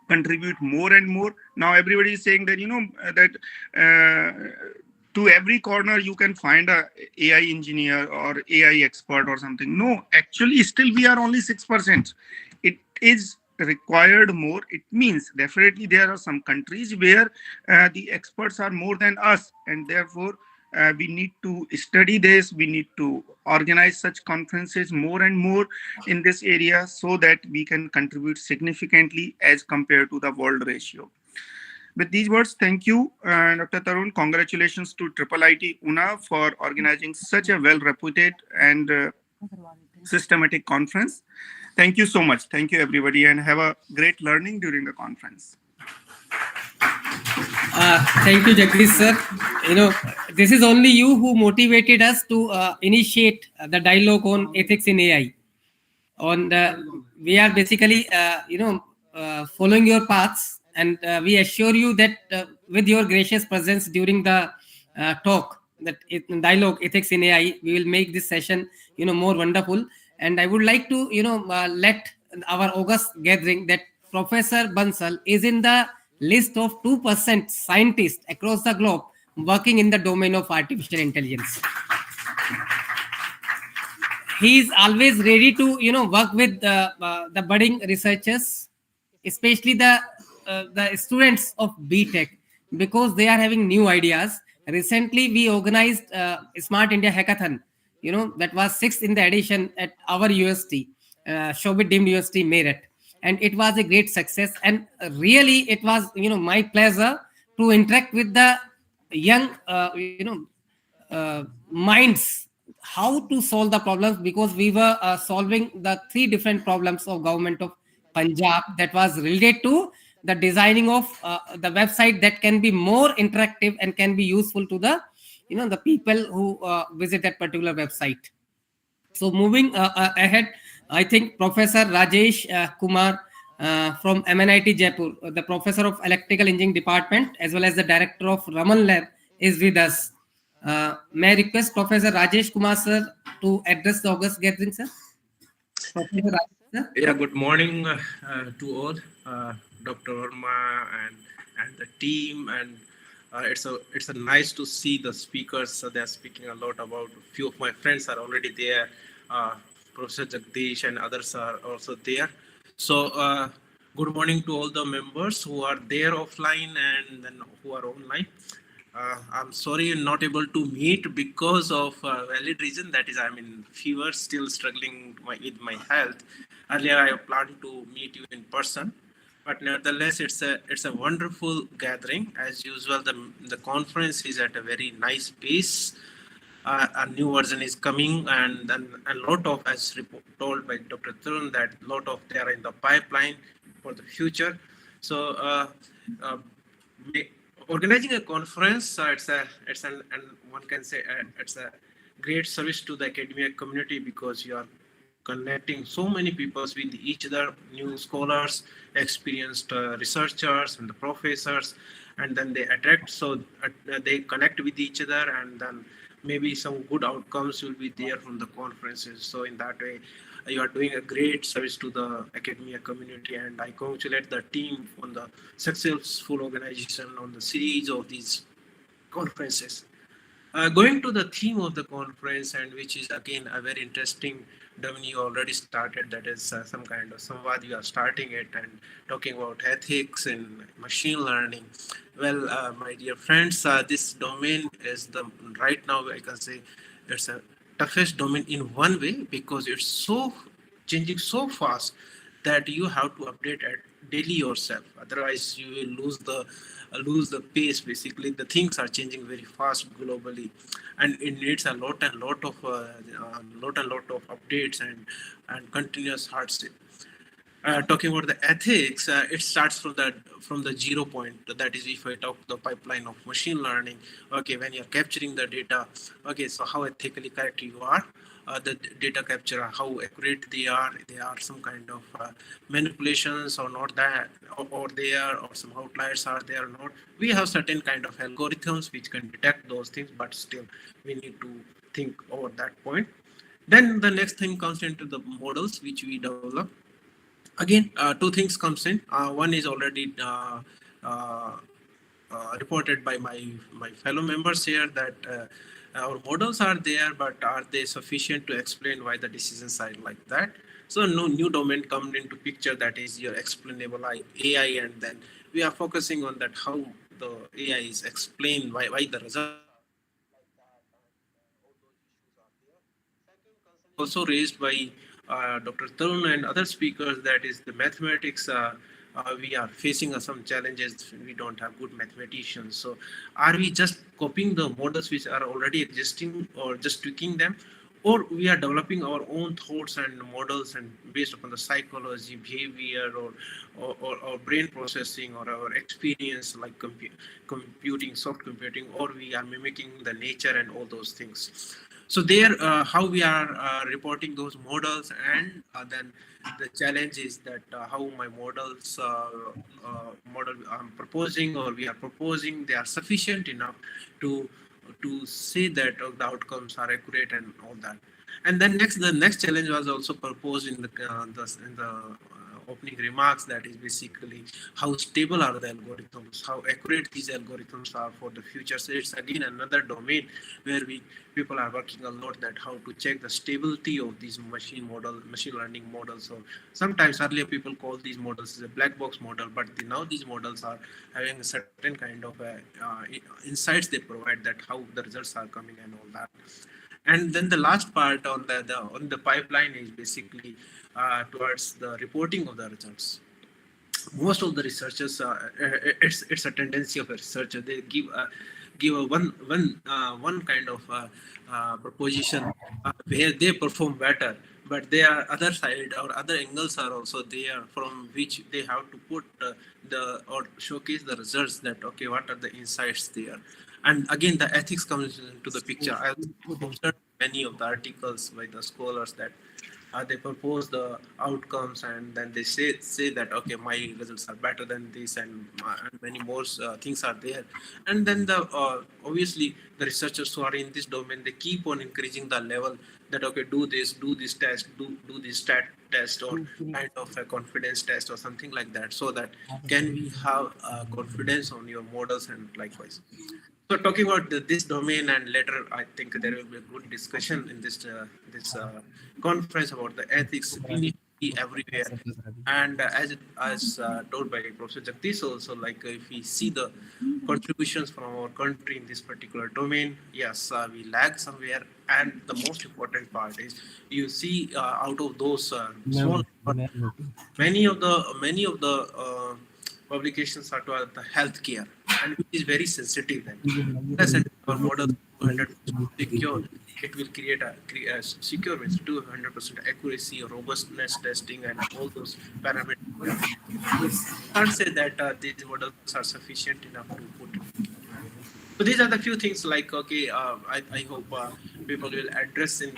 contribute more and more. Now everybody is saying that to every corner you can find a AI engineer or AI expert or something. No, actually still we are only 6%. It is required more. It means definitely there are some countries where the experts are more than us, and therefore we need to study this. We need to organize such conferences more and more in this area, so that we can contribute significantly as compared to the world ratio. With these words, thank you, Dr. Tarun. Congratulations to IIIT UNA for organizing such a well-reputed and systematic conference. Thank you so much. Thank you, everybody, and have a great learning during the conference. Thank you, Jagdish sir. This is only you who motivated us to initiate the dialogue on ethics in AI. We are basically, following your paths, and we assure you that with your gracious presence during the talk, that dialogue ethics in AI, we will make this session, more wonderful. And I would like to, let our August gathering that Professor Bansal is in the list of 2% scientists across the globe working in the domain of artificial intelligence. He is always ready to, work with the budding researchers, especially the students of BTech, because they are having new ideas. Recently, we organized Smart India Hackathon, that was 6th in the edition at our university, Shobit Deemed University, Meerut. And it was a great success. And really, it was, my pleasure to interact with the young, minds, how to solve the problems, because we were solving the 3 different problems of government of Punjab that was related to the designing of the website that can be more interactive and can be useful to the the people who visit that particular website. So moving ahead, I think Professor Rajesh Kumar from MNIT Jaipur, the Professor of Electrical Engineering Department, as well as the Director of Raman Lab, is with us. May I request Professor Rajesh Kumar, sir, to address the August gathering, sir? Professor Rajesh, sir? Yeah, good morning to all, Dr. Verma and the team, and it's a nice to see the speakers. They're speaking a lot about. A few of my friends are already there. Professor Jagdish and others are also there. So, good morning to all the members who are there offline and then who are online. I'm sorry I'm not able to meet because of valid reason. That is, I'm in fever, still struggling with my health. Earlier, I planned to meet you in person, but nevertheless, it's a wonderful gathering. As usual, the conference is at a very nice pace. A new version is coming, and then a lot of, as told by Dr. Tarun, that a lot of they are in the pipeline for the future. So. Uh, Organizing a conference, and one can say it's a great service to the academia community because you are connecting so many people with each other, new scholars, experienced researchers and the professors, and then they attract, so they connect with each other, and then maybe some good outcomes will be there from the conferences. So in that way, you are doing a great service to the academia community, and I congratulate the team on the successful organization on the series of these conferences. Going to the theme of the conference, and which is again a very interesting domain you already started, that is some kind of samvad you are starting it and talking about ethics and machine learning. Well, my dear friends, this domain is the right now I can say it's a toughest domain in one way because it's so changing so fast that you have to update it daily yourself. Otherwise, you will lose the pace. Basically, the things are changing very fast globally, and it needs a lot and lot of updates and continuous hardship. Talking about the ethics, it starts from the 0 point. That is, if I talk the pipeline of machine learning. Okay, when you're capturing the data, okay, so how ethically correct you are. The data capture, how accurate they are. They are some kind of manipulations or not that, or there, or some outliers are there or not. We have certain kind of algorithms which can detect those things, but still we need to think over that point. Then the next thing comes into the models which we develop. Again, two things comes in. One is already uh, reported by my fellow members here, that our models are there, but are they sufficient to explain why the decisions are like that? So no new domain come into picture, that is your explainable AI, and then we are focusing on that, how the AI is explained, why the results are like that, and all those issues are there. Second concern is also raised by Dr. Tarun and other speakers, that is the mathematics. We are facing some challenges. We don't have good mathematicians. So are we just copying the models which are already existing, or just tweaking them, or we are developing our own thoughts and models, and based upon the psychology, behavior, or brain processing, or our experience, like computing, soft computing, or we are mimicking the nature and all those things. So there, how we are reporting those models, and then the challenge is that how my model I'm proposing, or we are proposing, they are sufficient enough to say that the outcomes are accurate and all that. And then the next challenge was also proposed in the opening remarks, that is basically how stable are the algorithms, how accurate these algorithms are for the future. So it's again another domain where people are working a lot, that how to check the stability of these machine learning models. So sometimes earlier people call these models as a black box model, but now these models are having a certain kind of insights they provide, that how the results are coming and all that. And then the last part on the pipeline is basically towards the reporting of the results. Most of the researchers, it's a tendency of a researcher, they give a one kind of proposition where they perform better, but there are other side or other angles are also there, from which they have to put or showcase the results, that okay, what are the insights there. And again, the ethics comes into the picture. I observed many of the articles by the scholars that they propose the outcomes, and then they say that okay, my results are better than this, and many more things are there. And then the obviously the researchers who are in this domain, they keep on increasing the level, that okay, do this test, do this stat test, or kind of a confidence test or something like that, so that can we have confidence on your models, and likewise. So talking about this domain, and later I think there will be a good discussion in this conference about the ethics inequality everywhere. And as told by Professor Jagdish also, like if we see the contributions from our country in this particular domain, yes, we lag somewhere. And the most important part is, you see out of those small, many of the publications are to the healthcare, and which is very sensitive. Then, yes, and our models 200% secure. It will create a secure means 200% accuracy, robustness testing, and all those parameters. Can't say that these models are sufficient enough to put. So these are the few things, like okay, I hope people will address in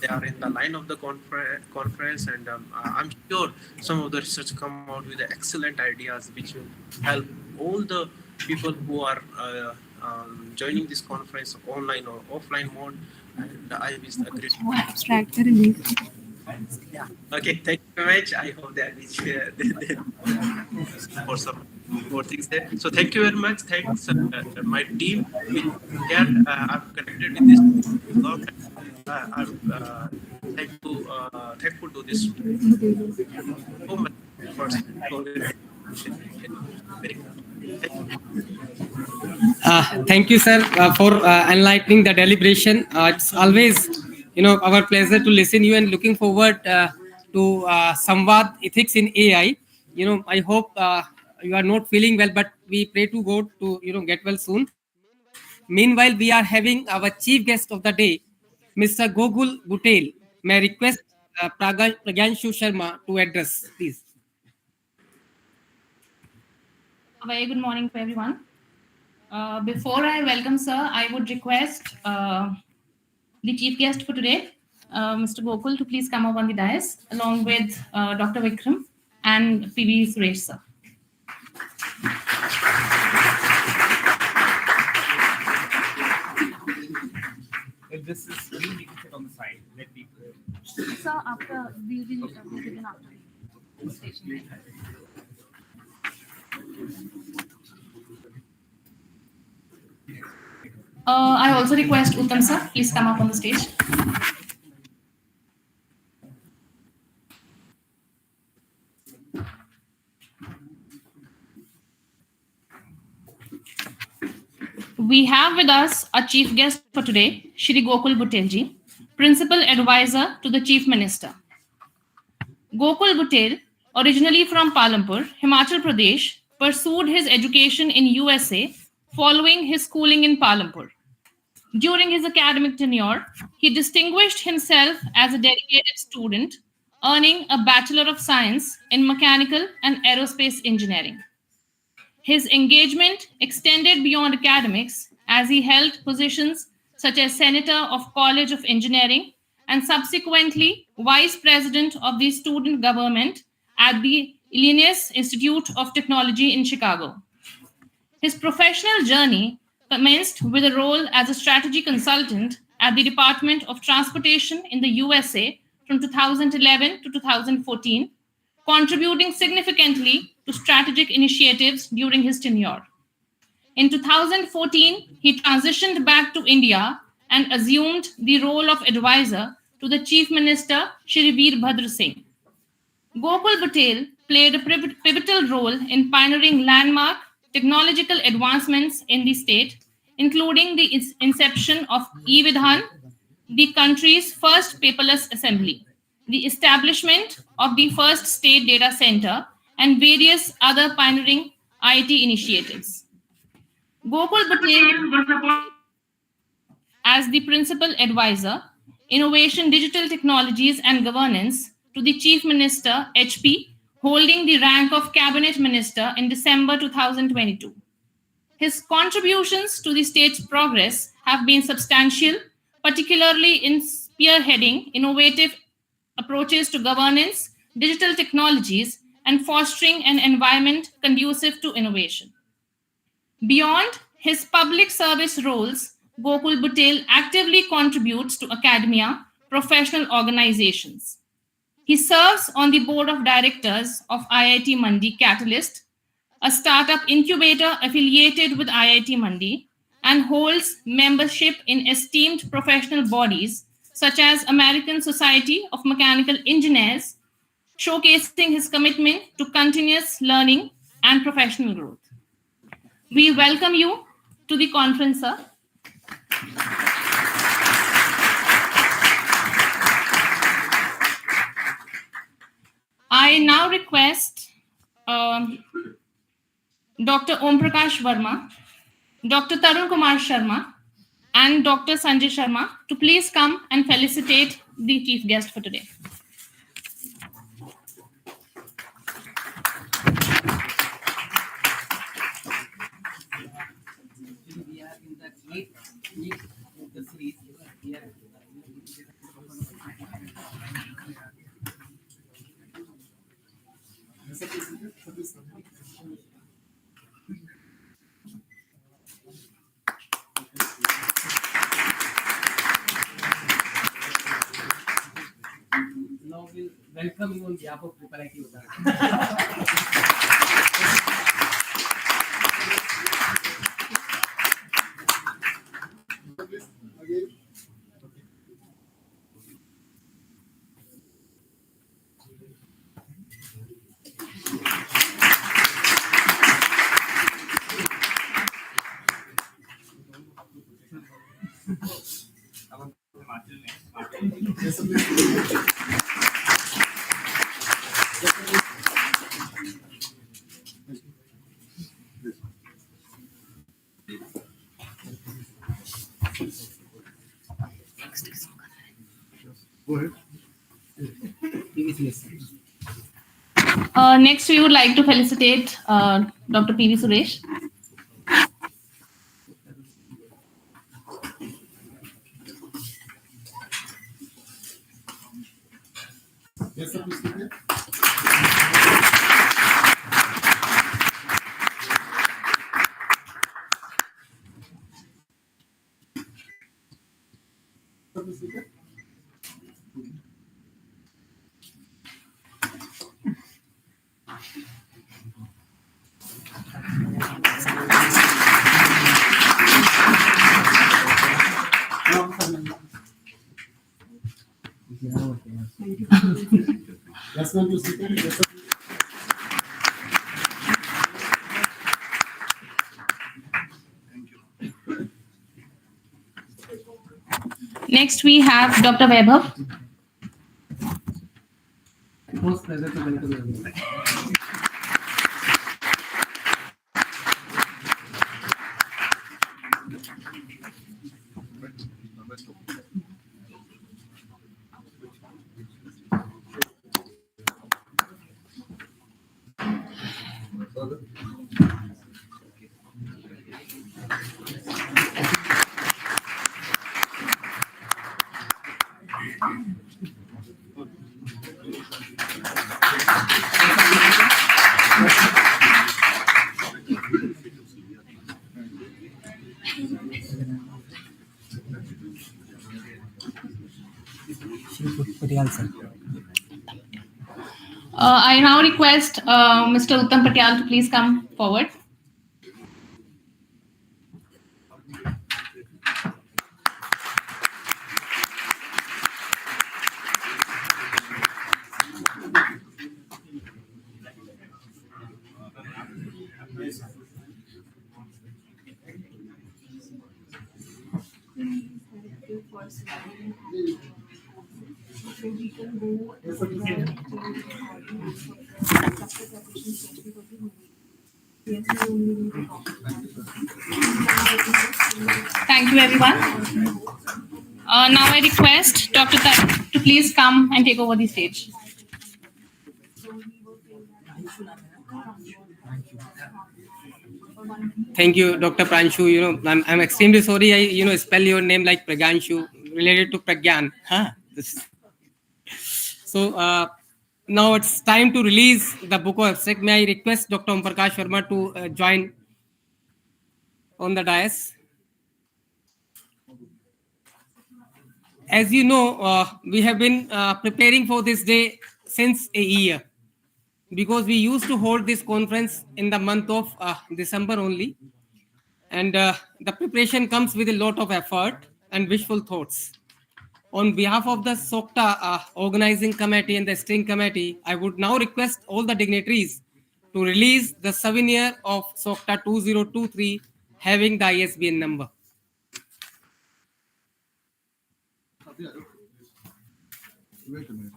they are in the line of the conference, and I'm sure some of the research come out with excellent ideas which will help all the people who are joining this conference online or offline mode. And I wish a great yeah. Okay, thank you very much. I hope that is for some more things there. So thank you very much. Thanks my team. I'm connected with this blog. I'm thankful to this so much person. Very good. Thank you, sir, for enlightening the deliberation. It's always, our pleasure to listen you, and looking forward to Samvad Ethics in AI. I hope you are not feeling well, but we pray to God to, get well soon. Meanwhile, we are having our chief guest of the day, Mr. Gokul Butel. May I request Pragyanshu Sharma to address, please. A very good morning to everyone. Before I welcome sir, I would request the chief guest for today, Mr. Gokul, to please come up on the dais along with Dr. Vikram and PV Suresh sir. If this is you need to sit on the side, let people. Sir, after we will begin after the station. I also request Uttam sir, please come up on the stage. We have with us a chief guest for today, Shri Gokul Butelji, Principal Advisor to the Chief Minister. Gokul Butel, originally from Palampur, Himachal Pradesh, pursued his education in USA following his schooling in Palampur. During his academic tenure, he distinguished himself as a dedicated student, earning a Bachelor of Science in Mechanical and Aerospace Engineering. His engagement extended beyond academics, as he held positions such as Senator of College of Engineering and subsequently Vice President of the Student Government at the Illinois Institute of Technology in Chicago. His professional journey commenced with a role as a strategy consultant at the Department of Transportation in the USA from 2011 to 2014, contributing significantly to strategic initiatives during his tenure. In 2014, he transitioned back to India and assumed the role of advisor to the Chief Minister, Shri Veerbhadra Singh. Gokul Butel played a pivotal role in pioneering landmark technological advancements in the state, including the inception of e-Vidhan, the country's first paperless assembly, the establishment of the first state data center, and various other pioneering IT initiatives. Gokul Butel was appointed as the Principal Advisor, Innovation, Digital Technologies and Governance to the Chief Minister, HP, holding the rank of Cabinet Minister in December 2022. His contributions to the state's progress have been substantial, particularly in spearheading innovative approaches to governance, digital technologies, and fostering an environment conducive to innovation. Beyond his public service roles, Gokul Butel actively contributes to academia, professional organizations. He serves on the board of directors of IIT Mandi Catalyst, a startup incubator affiliated with IIT Mandi, and holds membership in esteemed professional bodies such as American Society of Mechanical Engineers, showcasing his commitment to continuous learning and professional growth. We welcome you to the conference, sir. I now request Dr. Om Prakash Verma, Dr. Tarun Kumar Sharma, and Dr. Sanjay Sharma to please come and felicitate the chief guest for today. Now we'll welcome you on behalf of IIIT. Next, we would like to felicitate Dr. P.V. Suresh. Yes, sir, please speak. Yes, ma'am, please speak. Yes, sir. Next, we have Dr. Vaibhav. Most pleasure to welcome you. I now request Mr. Uttam Patyal to please come forward. Thank you, everyone. Now I request Dr. Tarun to please come and take over the stage. Thank you, Dr. Pranshu. I'm extremely sorry. I spell your name like Praganshu. related to Pragyan. So now it's time to release the book of abstract. May I request Dr. Om Prakash Sharma to join on the dais? As you know, we have been preparing for this day since a year, because we used to hold this conference in the month of December only. And the preparation comes with a lot of effort and wishful thoughts. On behalf of the SoCTA organizing committee and the steering committee, I would now request all the dignitaries to release the souvenir of SoCTA 2023 having the ISBN number. Wait a minute.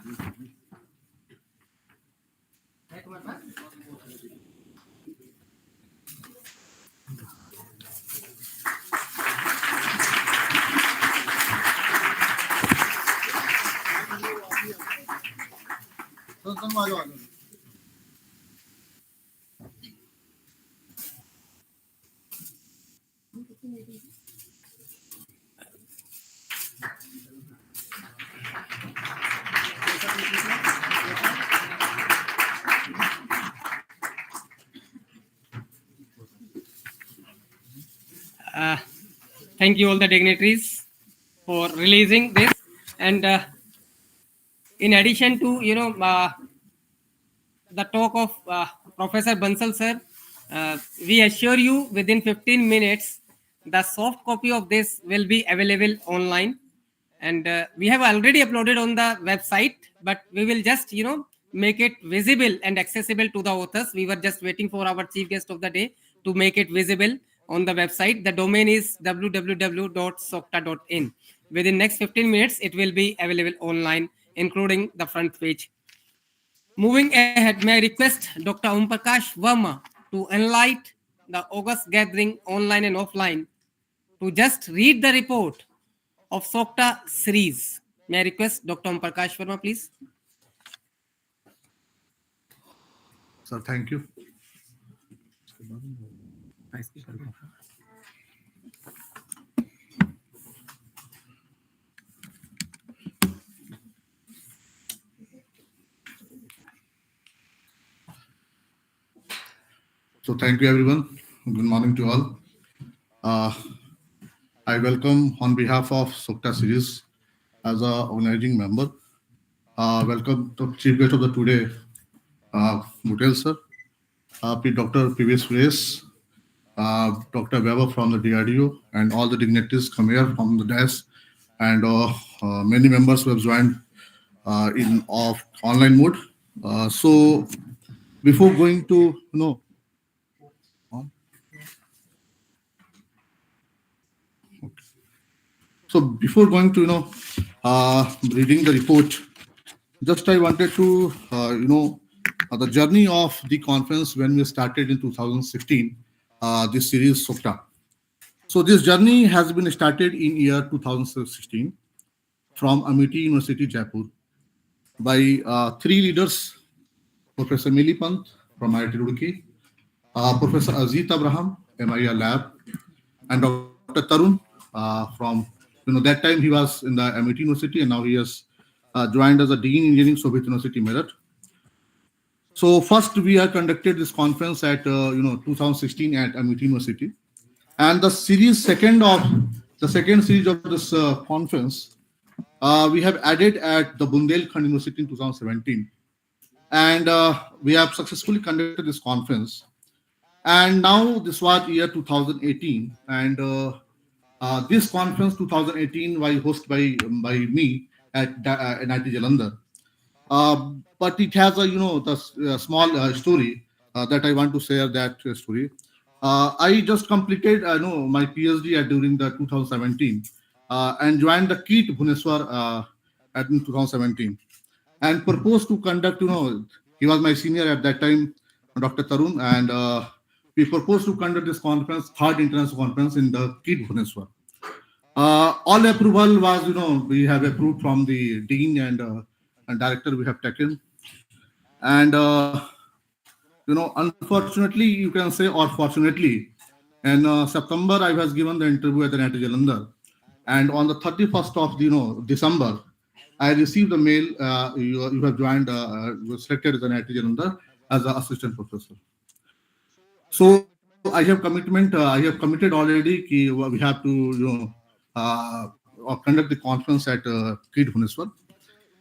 Thank you all the dignitaries for releasing this. And in addition to the talk of Professor Bansal sir, we assure you within 15 minutes the soft copy of this will be available online. And we have already uploaded on the website, but we will just make it visible and accessible to the authors. We were just waiting for our chief guest of the day to make it visible on the website. The domain is www.socta.in. Within next 15 minutes, it will be available online, including the front page. Moving ahead, may I request Dr. Om Prakash Verma to enlighten the August gathering online and offline to just read the report of SoCTA series. May I request Dr. Om Prakash Verma, please? Sir, thank you. So thank you, everyone. Good morning to all. I welcome on behalf of SoCTA series as a organizing member. Welcome to chief guest of the today, Mutel sir, Dr. P.V. Suresh, Dr. Weber from the DRDO, and all the dignitaries come here from the desk, and many members who have joined in online mode. So before going to So before going to reading the report, just I wanted to the journey of the conference when we started in 2016, this series SoCTA. So this journey has been started in year 2016 from IIIT University Jaipur by three leaders: Professor Mili Pant from IIT Roorkee, Professor Azit Abraham, MIA Lab, and Dr. Tarun from that time he was in the IIIT University, and now he has joined as a Dean Engineering Soviet University Meerut. So first we have conducted this conference at 2016 at IIIT University, and the second series of this conference we have added at the Bundelkhand University in 2017, and we have successfully conducted this conference. And now this was year 2018, and this conference 2018 was hosted by me at NIT Jalandhar. But it has a small story that I want to share that story. I just completed my PhD during the 2017 and joined the KIIT Bhubaneswar in 2017 and proposed to conduct. He was my senior at that time, Dr. Tarun, and we proposed to conduct this conference, third international conference in the KIIT Bhubaneswar. All approval was, we have approved from the dean and director we have taken. And, unfortunately, you can say, or fortunately, in September, I was given the interview at the NIT Jalandhar. And on the 31st of December, I received a mail. You have joined. You were selected as an IIT Jalandhar as an assistant professor. So I have commitment. I have committed already. We have to conduct the conference at KIIT Bhubaneswar.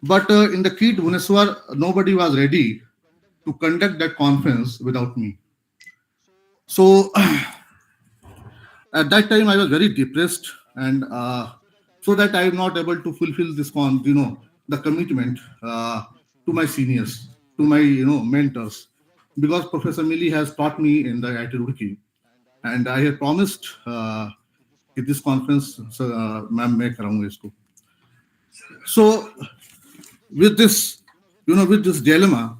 But in the KIIT Bhubaneswar, nobody was ready to conduct that conference without me. So at that time, I was very depressed, and so that I am not able to fulfill the commitment to my seniors, to my mentors, because Professor Milli has taught me in the IIT Roorkee, and I have promised कि this conference ma'am मैं कराऊंगा इसको. So with this, with this dilemma,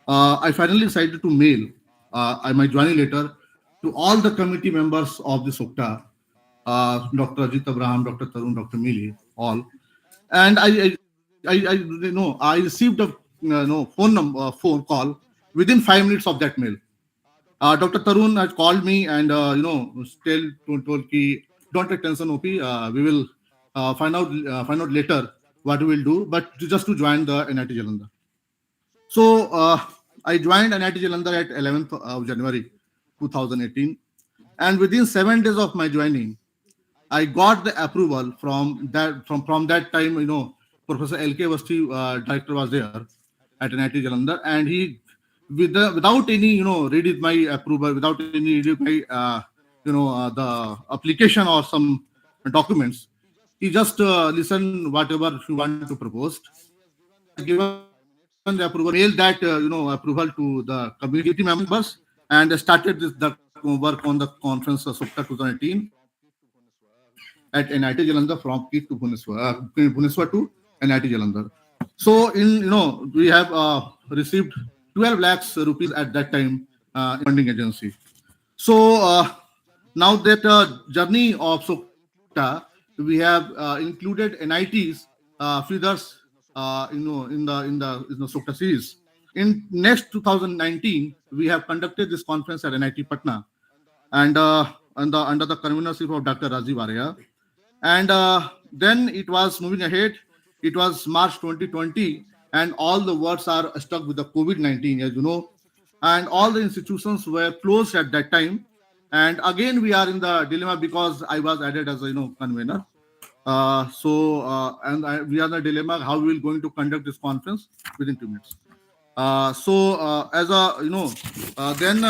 I finally decided to mail my joining letter to all the committee members of the SoCTA, Dr. Ajit Abraham, Dr. Tarun, Dr. Mili, all. And I received a phone call within 5 minutes of that mail. Dr. Tarun has called me and told ki, don't take tension, OP. We will find out later what we will do, but just to join the NIT Jalandhar. So I joined NIT Jalandhar at 11th of January 2018, and within 7 days of my joining, I got the approval from that time. Professor L.K. Avasthi, director, was there at NIT Jalandhar, and he, without any read my approval, without any read my the application or some documents, he just listened whatever you want to propose. Given the approval, mailed that approval to the committee members, and started the work on the conference of SoCTA 2018 at NIT Jalandhar from KIIT to Bhubaneswar to NIT Jalandhar. So we have received 12 lakhs rupees at that time funding agency. So now that journey of SoCTA, we have included NIT's feeders in the SoCTA series. In next 2019, we have conducted this conference at NIT Patna, and under the convenership of Dr. Rajiv Arya. And then it was moving ahead. It was March 2020, and all the words are stuck with the COVID-19, as you know, and all the institutions were closed at that time. And again, we are in the dilemma because I was added as a convener. We are in the dilemma how we will going to conduct this conference within 2 minutes. As a then.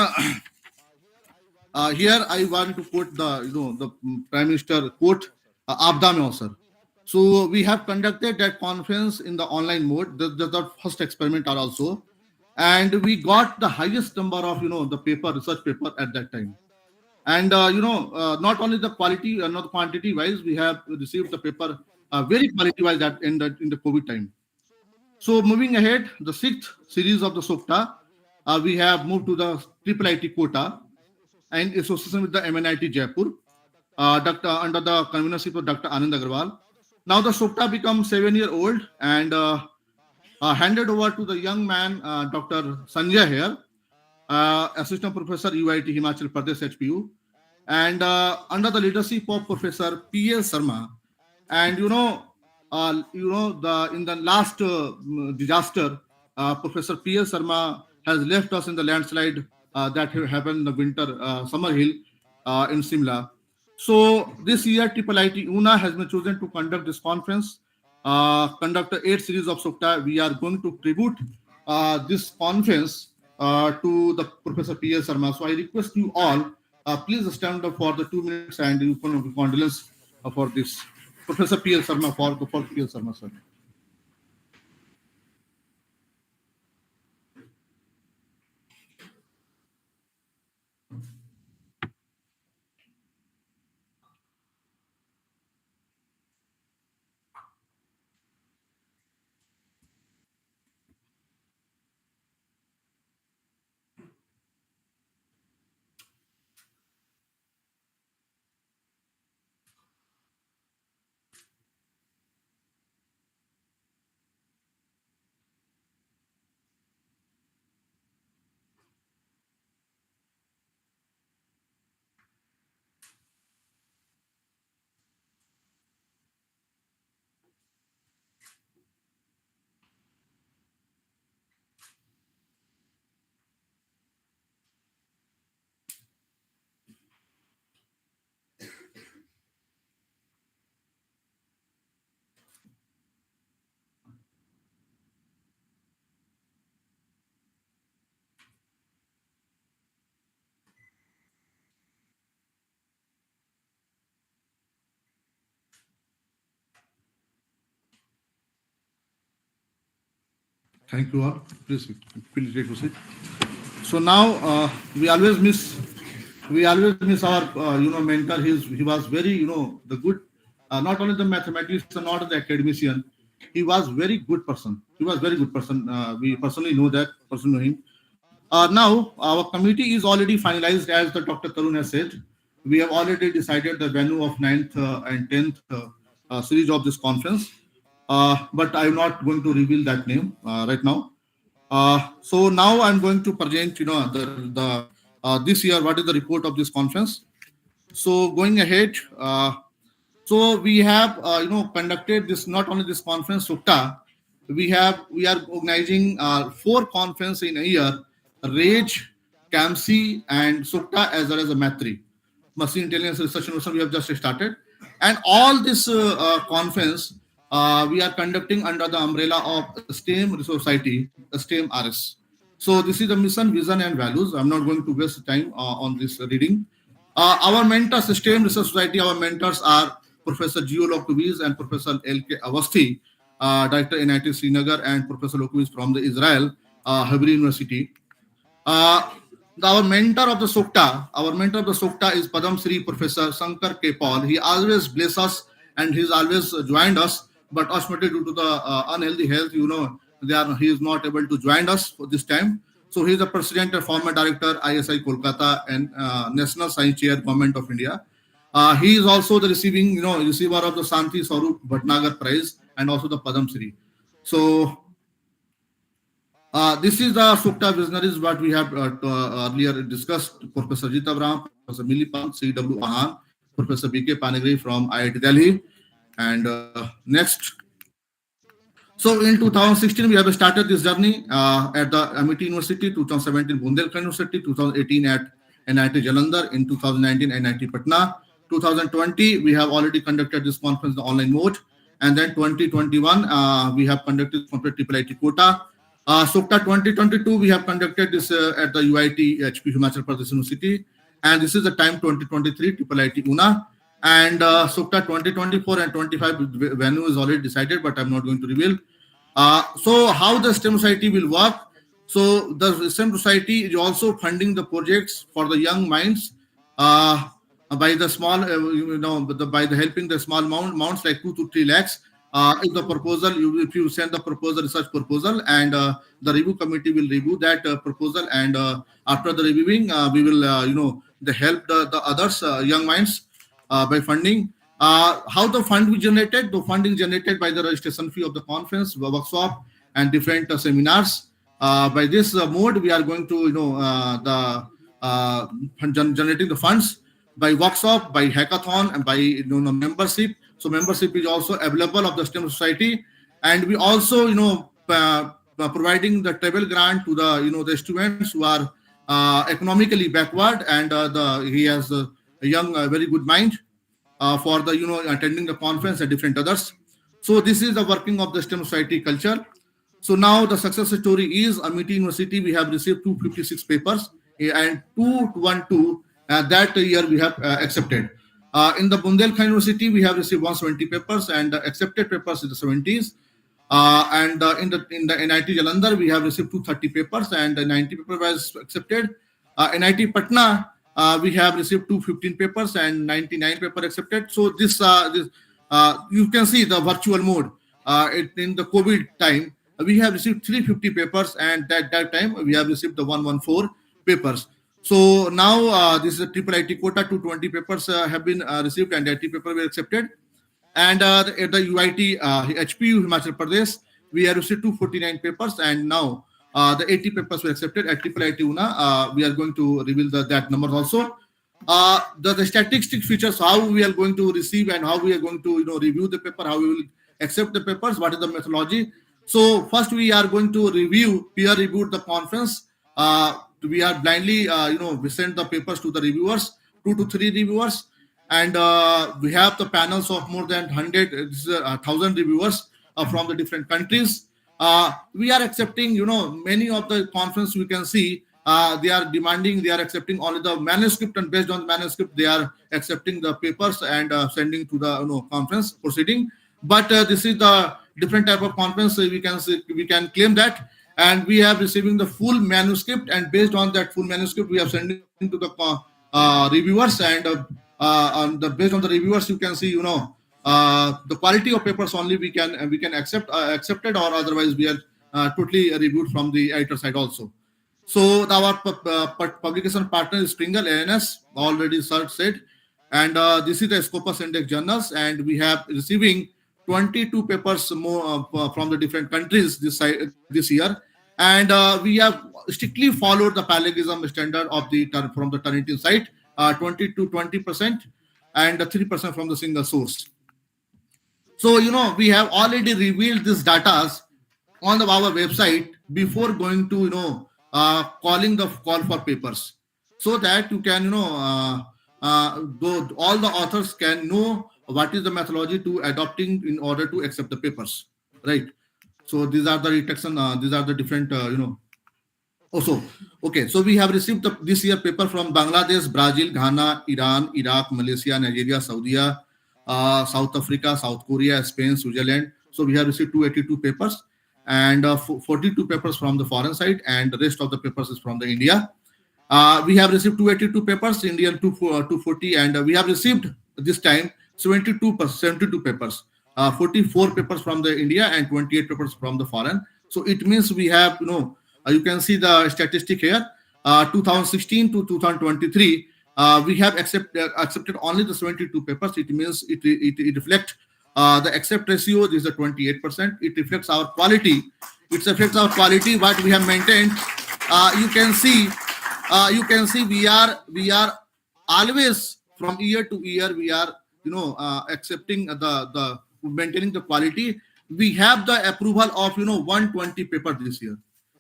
Here I want to quote the Prime Minister quote Abda mein Avsar. So we have conducted that conference in the online mode. The first experiment are also, and we got the highest number of the research paper at that time. And not only the quality, not quantity wise, we have received the paper very quality wise that in the COVID time. So moving ahead, the 6th series of the SoCTA, we have moved to the IIIT quota and association with the MNIT Jaipur, under the convenership of Dr. Anand Agarwal. Now the SoCTA becomes 7-year-old and handed over to the young man, Dr. Sanjay here, assistant professor IIIT Himachal Pradesh HPU, and under the leadership of Professor P.L. Sharma. And in the last disaster, Professor P.L. Sharma has left us in the landslide that happened in the winter summer hill in Simla. So this year, IIIT UNA has been chosen to conduct this conference, conduct the 8th series of SoCTA. We are going to tribute this conference to the Professor P.L. Sharma. So I request you all, please stand up for the 2 minutes and you can condolence for this Professor P.L. Sharma for P.L. Sharma, sir. Thank you all. Please feel free to sit. So now we always miss our mentor. He was very the good, not only the mathematician, not the academician. He was very good person. He was very good person. We personally know that. Personally know him. Now our committee is already finalized, as the Dr. Tarun has said. We have already decided the venue of 9th and 10th series of this conference. But I'm not going to reveal that name right now. So now I'm going to present, the this year, what is the report of this conference. So going ahead, so we have, conducted this, not only this conference, SoCTA, we are organizing 4 conferences in a year: RAGE, CAMC, and SoCTA, as well as a MATRI, Machine Intelligence Research Innovation. We have just started, and all this conference we are conducting under the umbrella of STEM Society, STEM RS. So this is the mission, vision, and values. I'm not going to waste time on this reading. Our mentors, STEM Research Society, our mentors are Professor Gio Lokoviz and Professor L.K. Avasthi, Director IIIT Srinagar, and Professor Lokoviz from the Israel Hebrew University. Our mentor of the SoCTA is Padam Sri Professor Shankar K. Paul. He always bless us and he's always joined us, but ultimately due to the unhealthy health, he is not able to join us for this time. So he is the president and former director, ISI Kolkata, and National Science Chair, Government of India. He is also the receiver of the Santi Swarup Bhatnagar Prize and also the Padam Sri. So this is the SoCTA visionaries what we have earlier discussed: Professor Jita Abraham, Professor Milipan, C.W. Ahan, Professor B.K. Panagri from IIT Delhi. And next. So in 2016, we have started this journey at the MIT University, 2017 Bundelkhand University, 2018 at NIT Jalandhar, in 2019 NIT Patna. 2020, we have already conducted this conference in the online mode. And then 2021, we have conducted complete IIIT quota. SoCTA 2022, we have conducted this at the IIIT HP Himachal Pradesh University. And this is the time 2023 IIIT Una. And SoCTA 2024 and 25 venue is already decided, but I'm not going to reveal. So how the STEM Society will work? So the STEM Society is also funding the projects for the young minds by the small, by the helping the small amounts like 2 to 3 lakhs. If the proposal, if you send the proposal, research proposal, and the review committee will review that proposal, and after the reviewing, we will, they help the others, young minds, by funding. How the fund will generated? The funding generated by the registration fee of the conference, the workshop, and different seminars. By this mode, we are going to, generating the funds by workshop, by hackathon, and by membership. So membership is also available of the STEM Society, and we also providing the travel grant to the the students who are economically backward, and he has a young very good mind for the attending the conference and different others. So this is the working of the STEM Society culture. So now the success story is MIT University. We have received 256 papers and 212 that year we have accepted. In the Bundelkhand University, we have received 170 papers and accepted papers in the 70s. And in the NIT Jalandhar, we have received 230 papers and 90 papers was accepted. NIT Patna, we have received 215 papers and 99 papers accepted. So this you can see the virtual mode. In the COVID time, we have received 350 papers, and at that time we have received the 114 papers. So now this is a IIIT quota. 220 papers have been received, and 80 papers were accepted. And at the UIT HPU Himachal Pradesh, we have received 249 papers, and now the 80 papers were accepted. At IIIT Una, we are going to reveal that numbers also. The statistics features, how we are going to receive and how we are going to review the paper, how we will accept the papers, what is the methodology. So first we are going to peer review the conference. We are blindly we send the papers to the reviewers, 2 to 3 reviewers, and we have the panels of more than 1,000 reviewers from the different countries. We are accepting many of the conference we can see they are accepting only the manuscript, and based on the manuscript they are accepting the papers and sending to the conference proceeding. But this is the different type of conference. We can claim that and we have receiving the full manuscript, and based on that full manuscript we are sending to the reviewers, and based on the reviewers you can see, the quality of papers only we can accepted, or otherwise we are totally reviewed from the editor side also. So our publication partner is Springer ANS, already sir said, and this is the Scopus Index journals, and we have receiving 22 papers more from the different countries this year, and we have strictly followed the parallelism standard of the from the Turnitin site, 20 to 20%, and 3% from the single source. So we have already revealed these data on our website before going to calling the call for papers, so that you can all the authors can know what is the methodology to adopting in order to accept the papers, right? So these are the detection, these are the different also. Okay, so we have received this year paper from Bangladesh, Brazil, Ghana, Iran, Iraq, Malaysia, Nigeria, Saudi, South Africa, South Korea, Spain, Switzerland. So we have received 282 papers, and 42 papers from the foreign side, and the rest of the papers is from the India. We have received 282 papers, Indian 240, and we have received this time 72 papers, 44 papers from the India and 28 papers from the foreign. So it means we have, you can see the statistic here, 2016 to 2023, we have accepted only the 72 papers. It means it reflects the accept ratio. This is a 28%. It reflects our quality. It affects our quality, what we have maintained. You can see we are always from year to year we are accepting the maintaining the quality. We have the approval of 120 papers this year.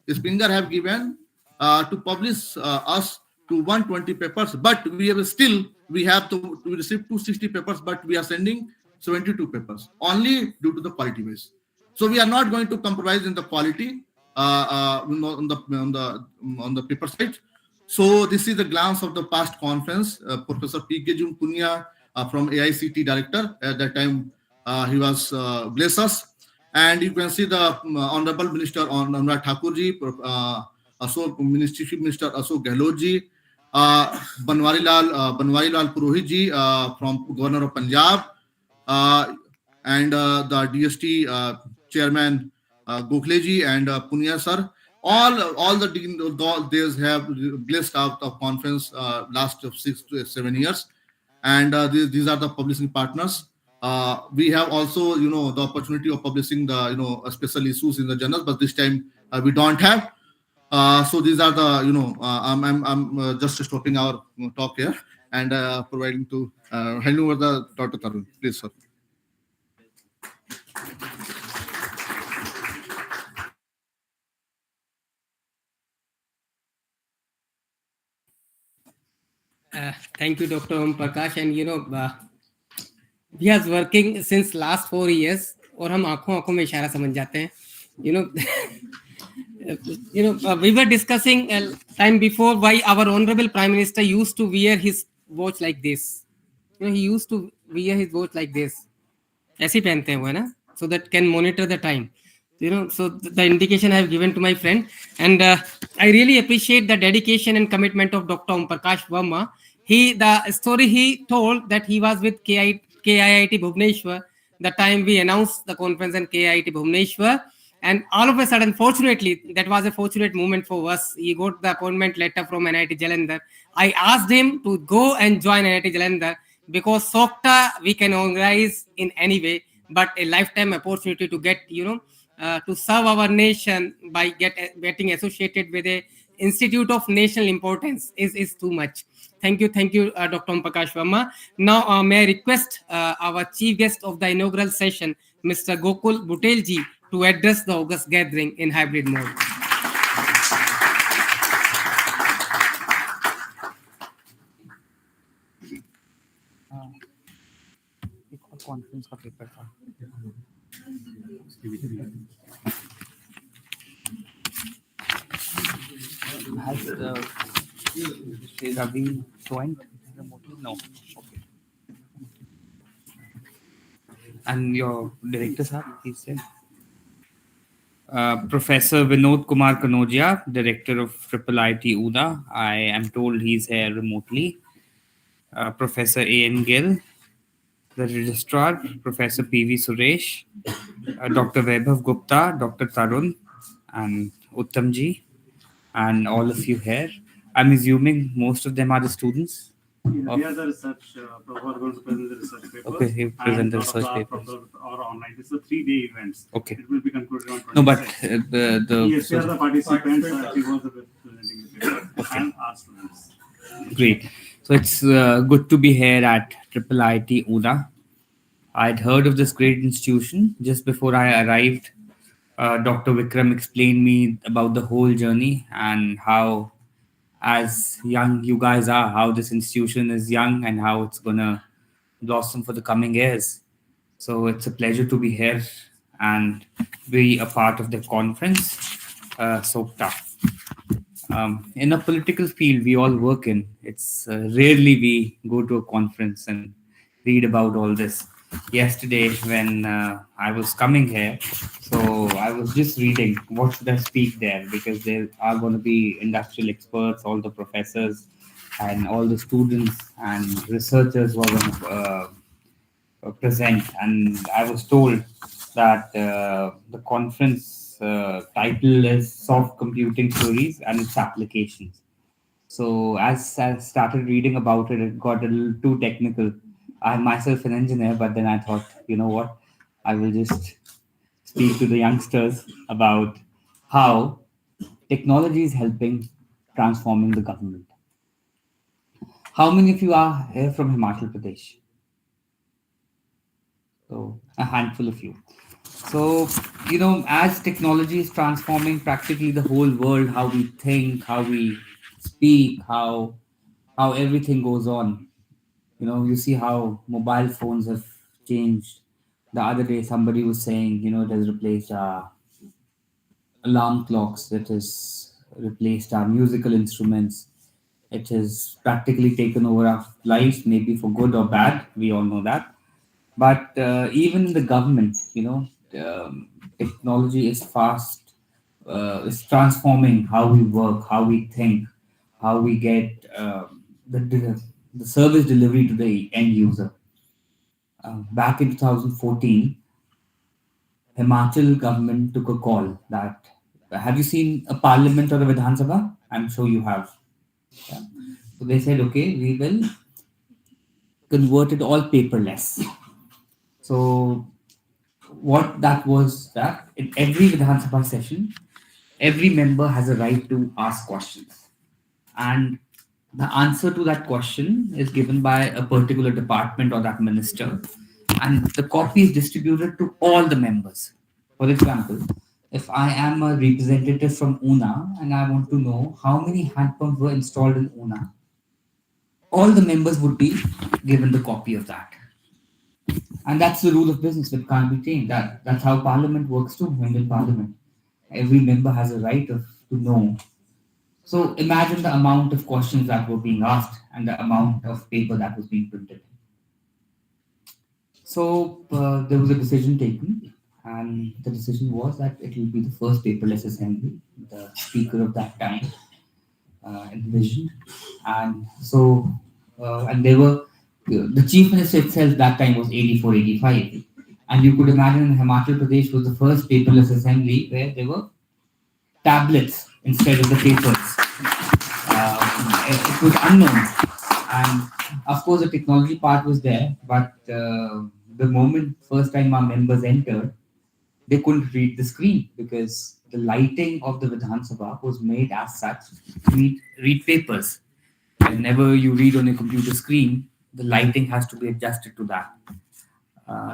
Springer have given to publish us to 120 papers, but we have to receive 260 papers, but we are sending 72 papers only due to the quality base. So we are not going to compromise in the quality on the paper side. So this is the glance of the past conference. Professor P.K. Jun Punya from IICT director at that time, he was bless us, and you can see the Honorable Minister Anurag Thakurji, Chief Minister Ashok Gehlotji, Banwari Lal Purohit ji from Governor of Punjab, and the DST Chairman Gokhale ji and Punya sir. All the deans have blessed out of conference last 6 to 7 years, and these are the publishing partners. We have also the opportunity of publishing the special issues in the journals, but this time we don't have. So these are the I'm just stopping our talk here and providing to hand over the Dr. Tarun, please sir. Thank you, Dr. Om Prakash. And we are working since last 4 years, और हम आंखों में इशारा समझ जाते हैं. We were discussing a time before why our honorable Prime Minister used to wear his watch like this. He used to wear his watch like this. ऐसे पहनते हैं वो, है ना, so that can monitor the time. So the indication I have given to my friend, and I really appreciate the dedication and commitment of Dr. Om Prakash Verma. The story he told that he was with KIIT Bhubaneswar the time we announced the conference in KIIT Bhubaneswar, and all of a sudden, fortunately, that was a fortunate moment for us. He got the appointment letter from NIT Jalandhar. I asked him to go and join NIT Jalandhar because SoCTA we can organize in any way, but a lifetime opportunity to get to serve our nation by getting associated with a institute of national importance is too much. Thank you, Dr. Om Prakash Verma. Now, may I request our chief guest of the inaugural session, Mr. Gokul Butel ji, to address the August gathering in hybrid mode. Conference का paper था. Has Ravi joined remotely? No. Okay. And your director, sir, he said. Professor Vinod Kumar Kanodia, Director of IIIT UDA. I am told he's here remotely. Professor A.N. Gill, the Registrar, Professor P.V. Suresh, Dr. Vaibhav Gupta, Dr. Tarun, and Uttamji, and all of you here. I'm assuming most of them are the students. We are the research, we are going to present the research papers. Okay, you present the research papers. Are online. It's a 3-day events. Okay. It will be concluded on 26. No, but Yes, we are the participants. He was presenting the paper. Okay. And our students. Great. So it's good to be here at IIIT UDA. I'd heard of this great institution just before I arrived. Dr. Vikram explained me about the whole journey and how, as young you guys are, how this institution is young and how it's gonna blossom for the coming years. So it's a pleasure to be here and be a part of the conference, SoCTA. In a political field we all work in, it's rarely we go to a conference and read about all this. Yesterday, when I was coming here, so I was just reading what should I speak there, because there are going to be industrial experts, all the professors, and all the students and researchers who are going to present. And I was told that the conference title is Soft Computing Theories and Its Applications. So as I started reading about it, it got a little too technical. I'm myself an engineer, but then I thought, you know what, I will just speak to the youngsters about how technology is helping transforming the government. How many of you are here from Himachal Pradesh? So a handful of you. So, you know, as technology is transforming practically the whole world, how we think, how we speak, how everything goes on. You know, you see how mobile phones have changed. The other day, somebody was saying, you know, it has replaced our alarm clocks, it has replaced our musical instruments. It has practically taken over our lives, maybe for good or bad. We all know that. But even in the government, you know, technology is fast, it's transforming how we work, how we think, how we get the service delivery to the end user. Back in 2014, Himachal government took a call that, have you seen a parliament or a Vidhan Sabha? I'm sure you have. Yeah. So they said, okay, we will convert it all paperless. So what that was, that in every Vidhan Sabha session, every member has a right to ask questions. And the answer to that question is given by a particular department or that minister. And the copy is distributed to all the members. For example, if I am a representative from Una and I want to know how many hand pumps were installed in Una, all the members would be given the copy of that. And that's the rule of business that can't be changed. That's how Parliament works too, Indian Parliament. Every member has a right to know. So imagine the amount of questions that were being asked and the amount of paper that was being printed. So there was a decision taken, and the decision was that it will be the first paperless assembly. The speaker of that time envisioned, and so and they were the chief minister itself that time was 84, 85, and you could imagine Himachal Pradesh was the first paperless assembly where there were tablets instead of the papers. It was unknown, and of course the technology part was there, but the moment first time our members entered, they couldn't read the screen because the lighting of the Vidhan Sabha was made as such to read papers. Whenever you read on a computer screen, the lighting has to be adjusted to that.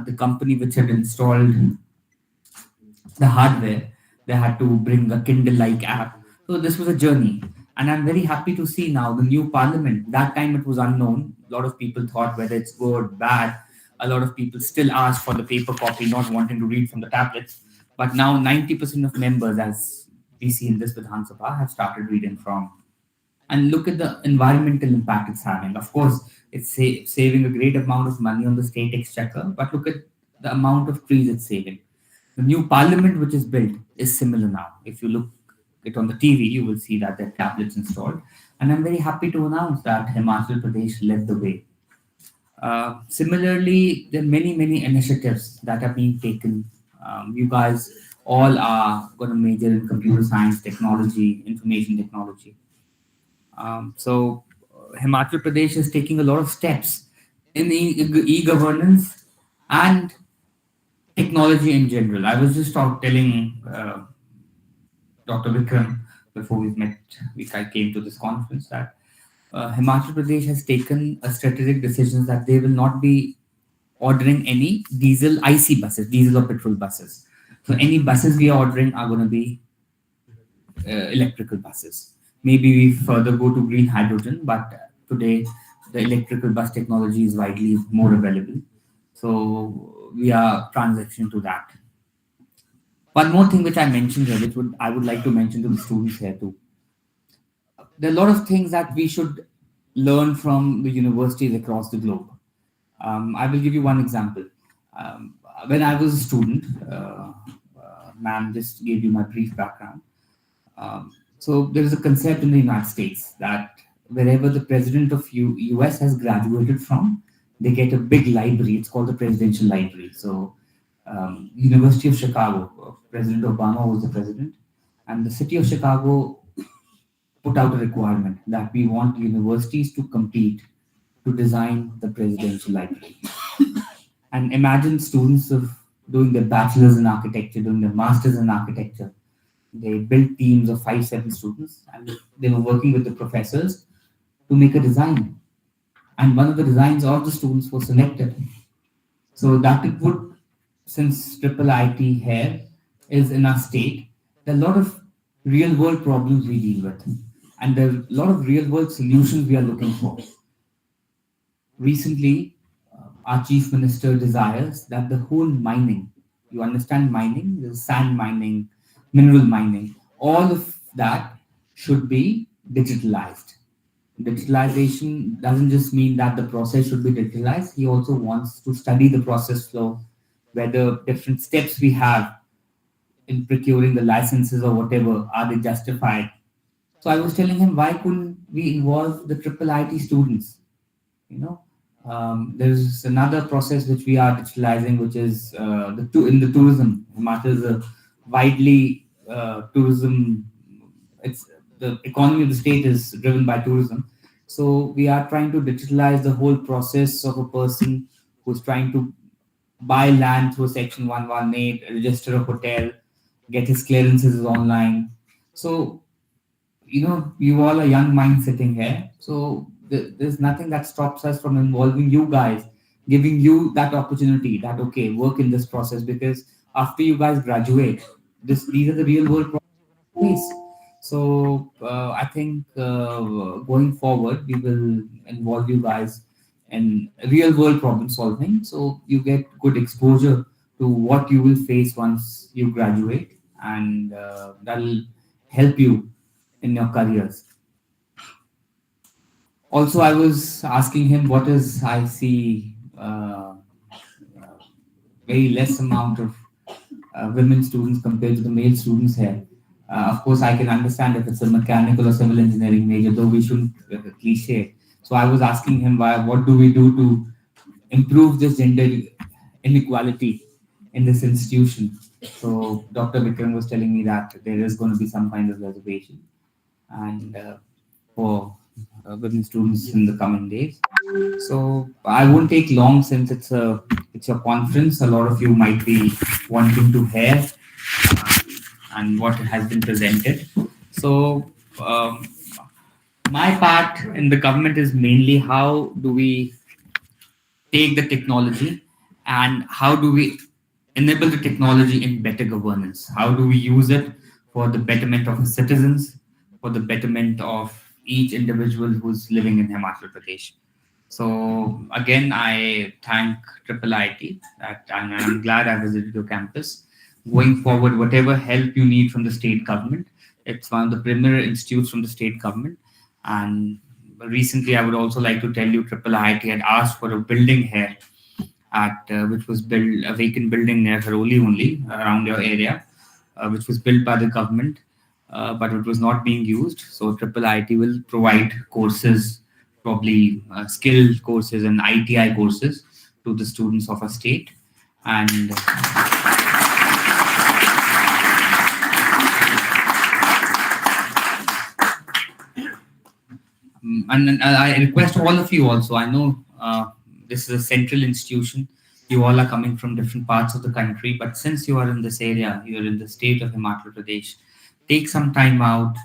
The company which had installed the hardware, they had to bring a Kindle-like app. So this was a journey. And I'm very happy to see now the new parliament. That time it was unknown. A lot of people thought whether it's good, bad. A lot of people still ask for the paper copy, not wanting to read from the tablets. But now 90% of members, as we see in this Vidhan Sabha, have started reading from. And look at the environmental impact it's having. Of course, it's saving a great amount of money on the state exchequer, but look at the amount of trees it's saving. The new parliament which is built is similar now. If you look it on the TV, you will see that there are tablets installed. And I'm very happy to announce that Himachal Pradesh led the way. Similarly, there are many initiatives that are being taken. You guys all are going to major in computer science, technology, information technology. Himachal Pradesh is taking a lot of steps in e-governance and technology in general. I was just telling Dr. Vikram before we met, I came to this conference, that Himachal Pradesh has taken a strategic decision that they will not be ordering any diesel IC buses, diesel or petrol buses. So any buses we are ordering are going to be electrical buses. Maybe we further go to green hydrogen, but today the electrical bus technology is widely more available. So we are transitioning to that. One more thing which I mentioned here, which I would like to mention to the students here too. There are a lot of things that we should learn from the universities across the globe. I will give you one example. When I was a student, ma'am just gave you my brief background. So there is a concept in the United States that wherever the president of US has graduated from, they get a big library. It's called the Presidential Library. So University of Chicago, President Obama was the president, and the city of Chicago put out a requirement that we want universities to compete to design the presidential library. And imagine students of doing their bachelor's in architecture, doing their master's in architecture. They built teams of 5-7 students, and they were working with the professors to make a design. And one of the designs of the students was selected. So that it would, since IIIT here is in our state, there are a lot of real world problems we deal with, and there are a lot of real world solutions we are looking for. Recently, our chief minister desires that the whole mining, you understand mining, there's sand mining, mineral mining, all of that should be digitalized. Digitalization doesn't just mean that the process should be digitalized. He also wants to study the process flow, whether different steps we have in procuring the licenses or whatever, are they justified? So I was telling him, why couldn't we involve the IIIT students? There's another process which we are digitalizing, which is in the tourism. Himachal is a widely tourism. It's the economy of the state is driven by tourism. So we are trying to digitalize the whole process of a person who's trying to buy land through Section 118, register a hotel, get his clearances online. So you all are young minds sitting here. So there's nothing that stops us from involving you guys, giving you that opportunity that, okay, work in this process, because after you guys graduate, these are the real world problems. So I think going forward, we will involve you guys in real world problem solving. So you get good exposure to what you will face once you graduate, and that'll help you in your careers. Also, I was asking him what is I see very less amount of women students compared to the male students here. Of course, I can understand if it's a mechanical or civil engineering major, though we shouldn't cliche. So I was asking him what do we do to improve this gender inequality in this institution. So Dr. Vikram was telling me that there is going to be some kind of reservation, and for women students in the coming days. So I won't take long, since it's a conference. A lot of you might be wanting to hear and what has been presented. So my part in the government is mainly how do we take the technology and how do we enable the technology in better governance? How do we use it for the betterment of the citizens, for the betterment of each individual who's living in Himachal Pradesh? So again, I thank IIIT, and I'm glad I visited your campus. Going forward, whatever help you need from the state government, it's one of the premier institutes from the state government. And recently, I would also like to tell you, IIIT had asked for a building here, at which was built, a vacant building near Haroli only around your area, which was built by the government, but it was not being used. So IIIT will provide courses, probably skilled courses and ITI courses to the students of our state. And and I request all of you also. I know this is a central institution. You all are coming from different parts of the country, but since you are in this area, you are in the state of Himachal Pradesh, take some time out.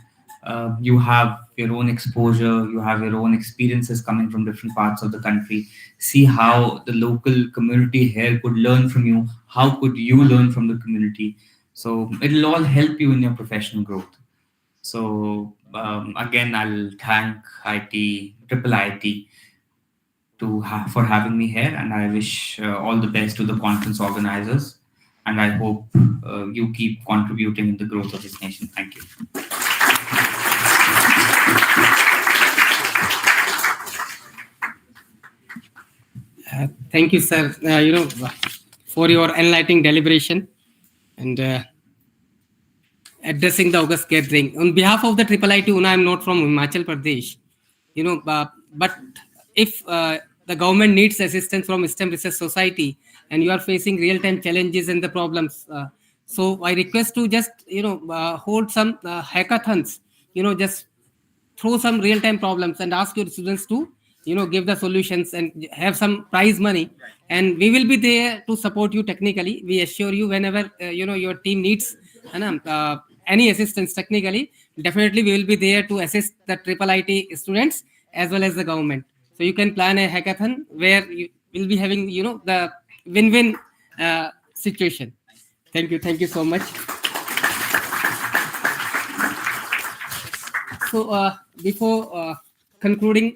You have your own exposure, you have your own experiences coming from different parts of the country. See how the local community here could learn from you. How could you learn from the community? So it'll all help you in your professional growth. So again, I'll thank IIIT for having me here, and I wish all the best to the conference organizers. And I hope you keep contributing in the growth of this nation. Thank you. Thank you, sir. For your enlightening deliberation and addressing the August gathering. On behalf of the IIIT UNA, I'm not from Himachal Pradesh, but if the government needs assistance from STEM Research Society and you are facing real-time challenges and the problems, so I request to just, hold some hackathons, just throw some real-time problems and ask your students to, give the solutions and have some prize money. And we will be there to support you technically. We assure you whenever, your team needs any assistance technically, definitely we will be there to assist the IIIT students as well as the government. So you can plan a hackathon where you will be having, the win-win situation. Thank you so much. So before concluding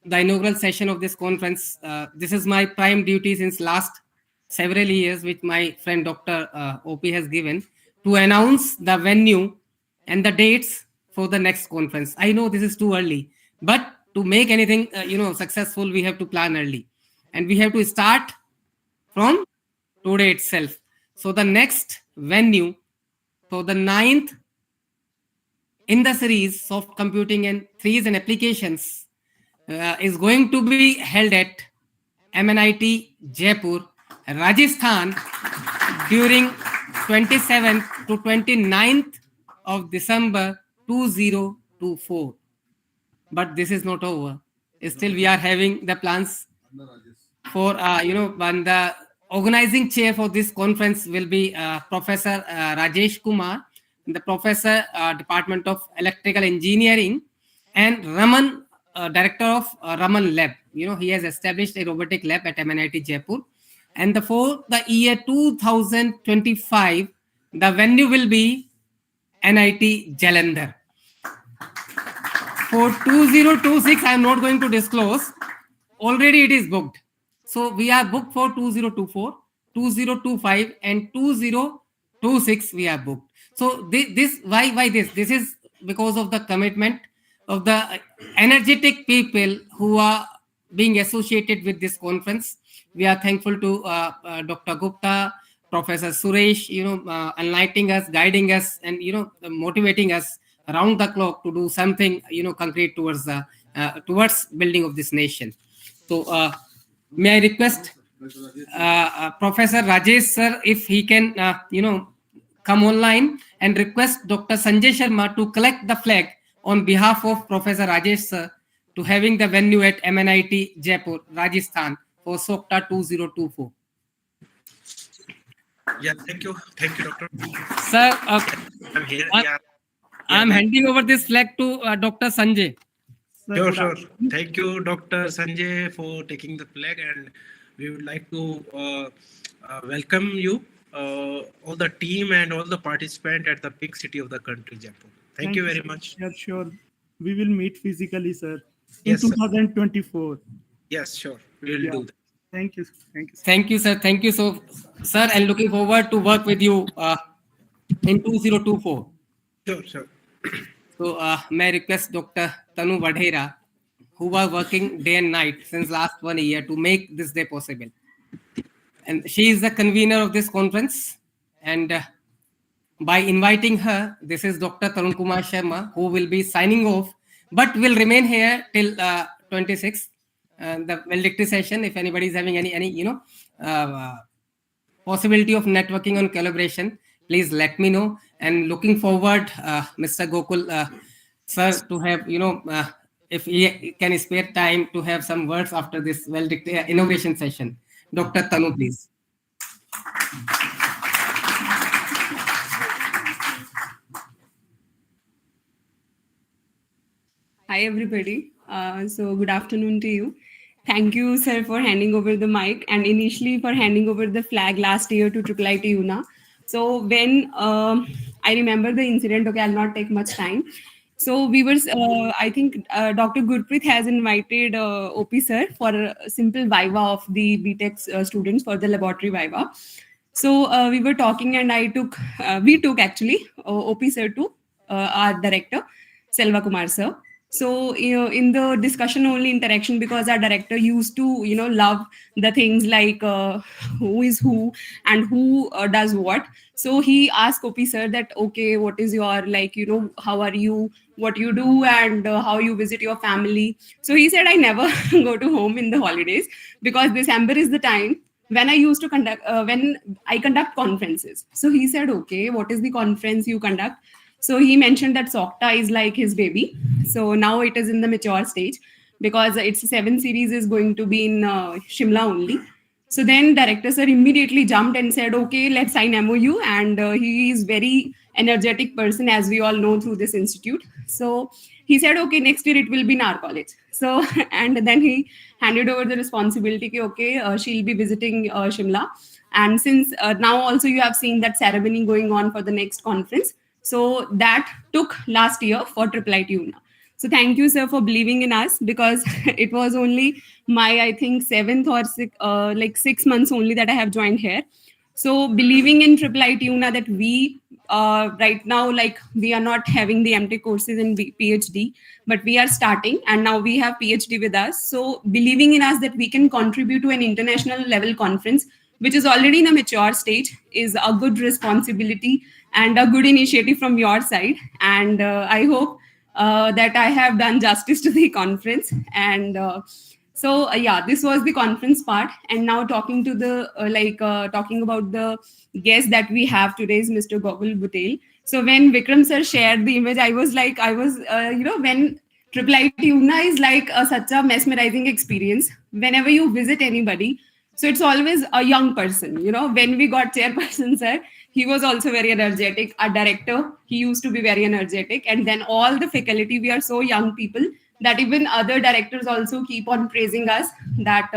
the inaugural session of this conference, this is my prime duty since last several years, which my friend Dr. OP has given, to announce the venue and the dates for the next conference. I know this is too early, but to make anything successful, we have to plan early, and we have to start from today itself. So the next venue for the 9th in the series Soft Computing and Threes and Applications is going to be held at MNIT Jaipur, Rajasthan, during 27th to 29th of December 2024. But this is not over. Still, we are having the plans for, and the organizing chair for this conference will be Professor Rajesh Kumar, the Professor, Department of Electrical Engineering, and Raman, Director of Raman Lab. He has established a robotic lab at MNIT Jaipur. And for the year 2025, the venue will be NIT Jalandhar. For 2026, I am not going to disclose. Already it is booked. So we are booked for 2024, 2025, and 2026 we are booked. So why this? This is because of the commitment of the energetic people who are being associated with this conference. We are thankful to Dr. Gupta, Professor Suresh, enlightening us, guiding us, and motivating us around the clock to do something concrete towards the towards building of this nation. So may I request Professor Rajesh sir, if he can come online, and request Dr. Sanjay Sharma to collect the flag on behalf of Professor Rajesh sir to having the venue at MNIT Jaipur, Rajasthan for SoCTA 2024. Yeah, thank you, Doctor. Sir, I'm here. Yeah. I'm handing over this flag to Dr. Sanjay. Sure. Thank you, Dr. Sanjay, for taking the flag, and we would like to welcome you, all the team and all the participants at the big city of the country, Jaipur. Thank you very much. Yeah, sure. We will meet physically, sir, in Yes, sir. 2024. Yes, sure. We will do that. Thank you. Thank you, sir. Thank you, sir, and looking forward to work with you in 2024. Sure. So may I request Dr. Tanu Vadhera, who was working day and night since last 1 year to make this day possible. And she is the convener of this conference. And by inviting her, this is Dr. Tarun Kumar Sharma, who will be signing off, but will remain here till 26th, the valedictory session. If anybody is having any possibility of networking and collaboration, please let me know. And looking forward, Mr. Gokul sir, to have if he can spare time to have some words after this valedictory innovation session. Dr. Tanu, please. Hi, everybody. So good afternoon to you. Thank you, sir, for handing over the mic and initially for handing over the flag last year to IIIT UNA. So when I remember the incident, okay, I'll not take much time. So we were, I think Dr. Gurpreet has invited OP sir for a simple viva of the BTech students for the laboratory viva. So we were talking and we took actually OP sir to our director, Selva Kumar sir. So in the discussion only interaction, because our director used to love the things like who is who and who does what. So he asked Kopi sir that, okay, what is your how are you, what you do, and how you visit your family. So he said, I never go to home in the holidays because December is the time when I used to conduct conferences. So he said, okay, what is the conference you conduct? So he mentioned that SoCTA is like his baby. So now it is in the mature stage because its 7 series is going to be in Shimla only. So then director sir immediately jumped and said, okay, let's sign MOU. And he is very energetic person, as we all know through this institute. So he said, okay, next year it will be in our college. So, and then he handed over the responsibility, okay, she'll be visiting Shimla. And since now also you have seen that ceremony going on for the next conference. So that took last year for IIIT UNA. So thank you, sir, for believing in us, because it was only my, I think, 7th or 6 months only that I have joined here. So believing in IIIT UNA that we right now, like, we are not having the MTech courses in PhD, but we are starting and now we have PhD with us. So believing in us that we can contribute to an international level conference, which is already in a mature stage, is a good responsibility and a good initiative from your side. And I hope that I have done justice to the conference. And yeah, this was the conference part. And now talking to the talking about the guest that we have today is Mr. Gokul Butel. So when Vikram sir shared the image, I was when IIIT UNA is like such a mesmerizing experience. Whenever you visit anybody, so it's always a young person. When we got chairperson sir, he was also very energetic. Our director, he used to be very energetic. And then all the faculty, we are so young people that even other directors also keep on praising us that,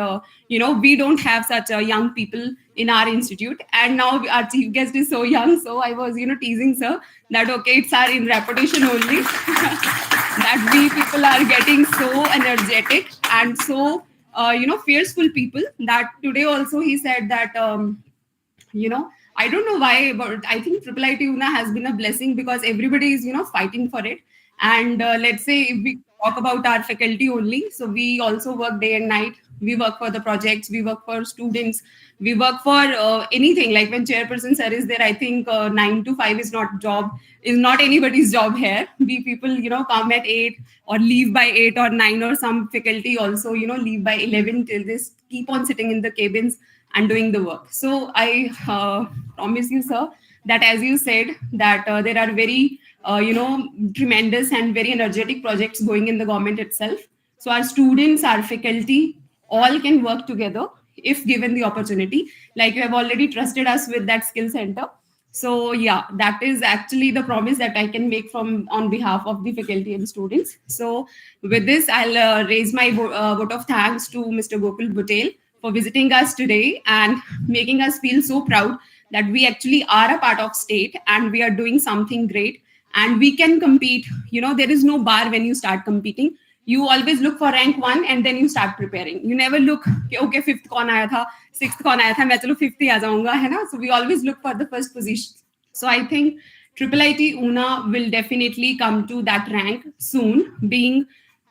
we don't have such young people in our institute. And now our chief guest is so young. So I was, teasing sir that, okay, it's our in reputation only that we people are getting so energetic and so, fearful people, that today also he said that, I don't know why, but I think IIIT UNA has been a blessing because everybody is, fighting for it. And let's say if we talk about our faculty only, so we also work day and night. We work for the projects, we work for students, we work for anything. Like when chairperson sir is there, I think 9 to 5 is not anybody's job here. We people, come at 8 or leave by 8 or 9, or some faculty also, leave by 11 till this, keep on sitting in the cabins and doing the work. So I promise you, sir, that as you said, that there are very, tremendous and very energetic projects going in the government itself. So our students, our faculty, all can work together if given the opportunity. Like you have already trusted us with that skill center. So yeah, that is actually the promise that I can make on behalf of the faculty and students. So with this, I'll raise my vote of thanks to Mr. Gokul Butel for visiting us today and making us feel so proud that we actually are a part of state and we are doing something great and we can compete. There is no bar when you start competing. You always look for rank 1 and then you start preparing. You never look, okay, 5th kaun aaya tha, 6th kaun aaya tha, main chalo 5th hi aa jaunga, hai na? So we always look for the first position. So I think IIIT UNA will definitely come to that rank soon,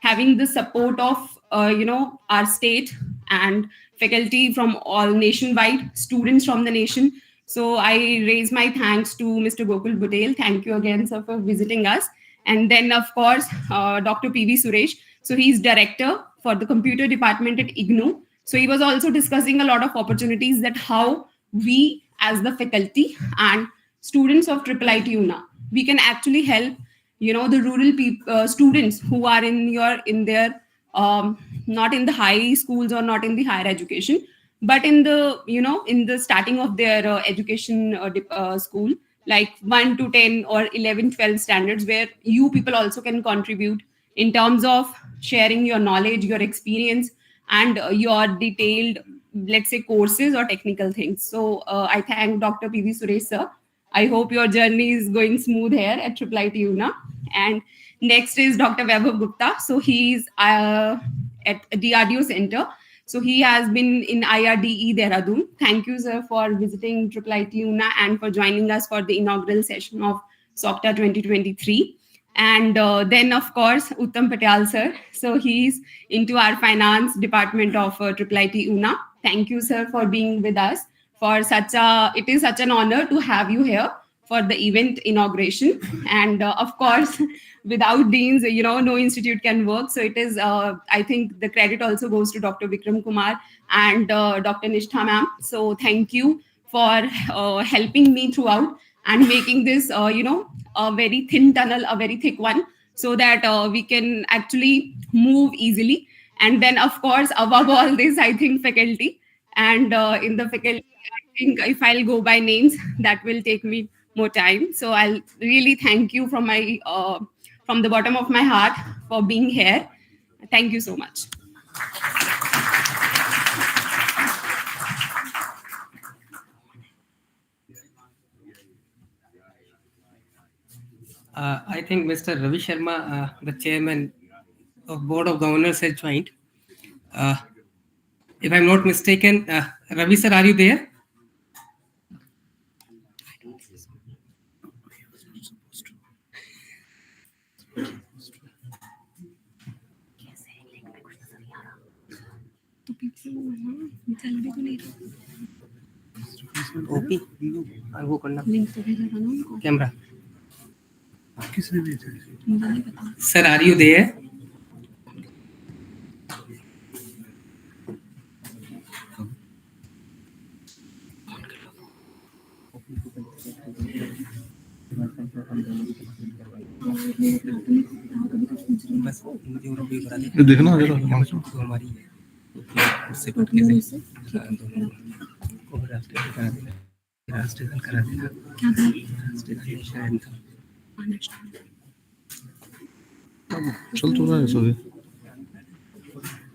having the support of our state, and faculty from all nationwide, students from the nation. So I raise my thanks to Mr. Gokul Butel. Thank you again, sir, for visiting us. And then, of course, Dr. P.V. Suresh. So he's director for the computer department at IGNU. So he was also discussing a lot of opportunities that how we as the faculty and students of IIIT UNA, we can actually help the rural students who are in their not in the high schools or not in the higher education, but in the in the starting of their education school, like 1 to 10 or 11, 12 standards, where you people also can contribute in terms of sharing your knowledge, your experience, and your detailed, let's say, courses or technical things. So I thank Dr. P.V. Suresh, sir. I hope your journey is going smooth here at IIIT UNA. And next is Dr. Vaibhav Gupta. So he's at DRDO Center. So he has been in IRDE Dehradun. Thank you, sir, for visiting IIIT UNA and for joining us for the inaugural session of SoCTA 2023. And then, of course, Uttam Patel, sir. So he's into our finance department of IIIT UNA. Thank you, sir, for being with us. It is such an honor to have you here for the event inauguration. And of course, without deans, no institute can work. So it is, I think the credit also goes to Dr. Vikram Kumar and Dr. Nishtha ma'am. So thank you for helping me throughout and making this, a very thin tunnel, a very thick one, so that we can actually move easily. And then, of course, above all this, I think faculty. And in the faculty, I think if I'll go by names, that will take me more time. So I'll really thank you from the bottom of my heart for being here. Thank you so much. I think Mr. Ravi Sharma, the chairman of Board of Governors, has joined. If I'm not mistaken, Ravi sir, are you there? ओपी और वो करना camera sir are you there बस मुझे वो भी करा दे देखना जरा हमारी उससे पट के से दोनों को रास्ते करा देना रास्ते करा देना क्या रास्ते शायद चल तो रहा है सभी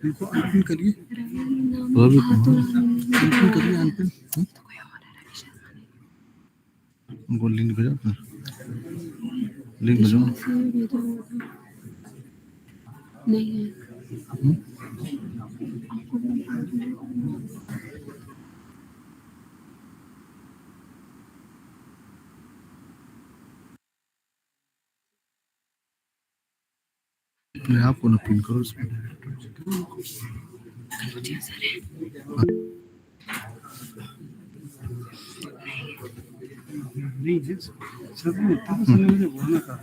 इनको अनपिन करिए रवि अनपिन करिए अनपिन उनको लिंक भेजा आपने लिंक भेजो नहीं है अपने आप को ना पिन करो इसमें नहीं जी सब मुझे बोलना था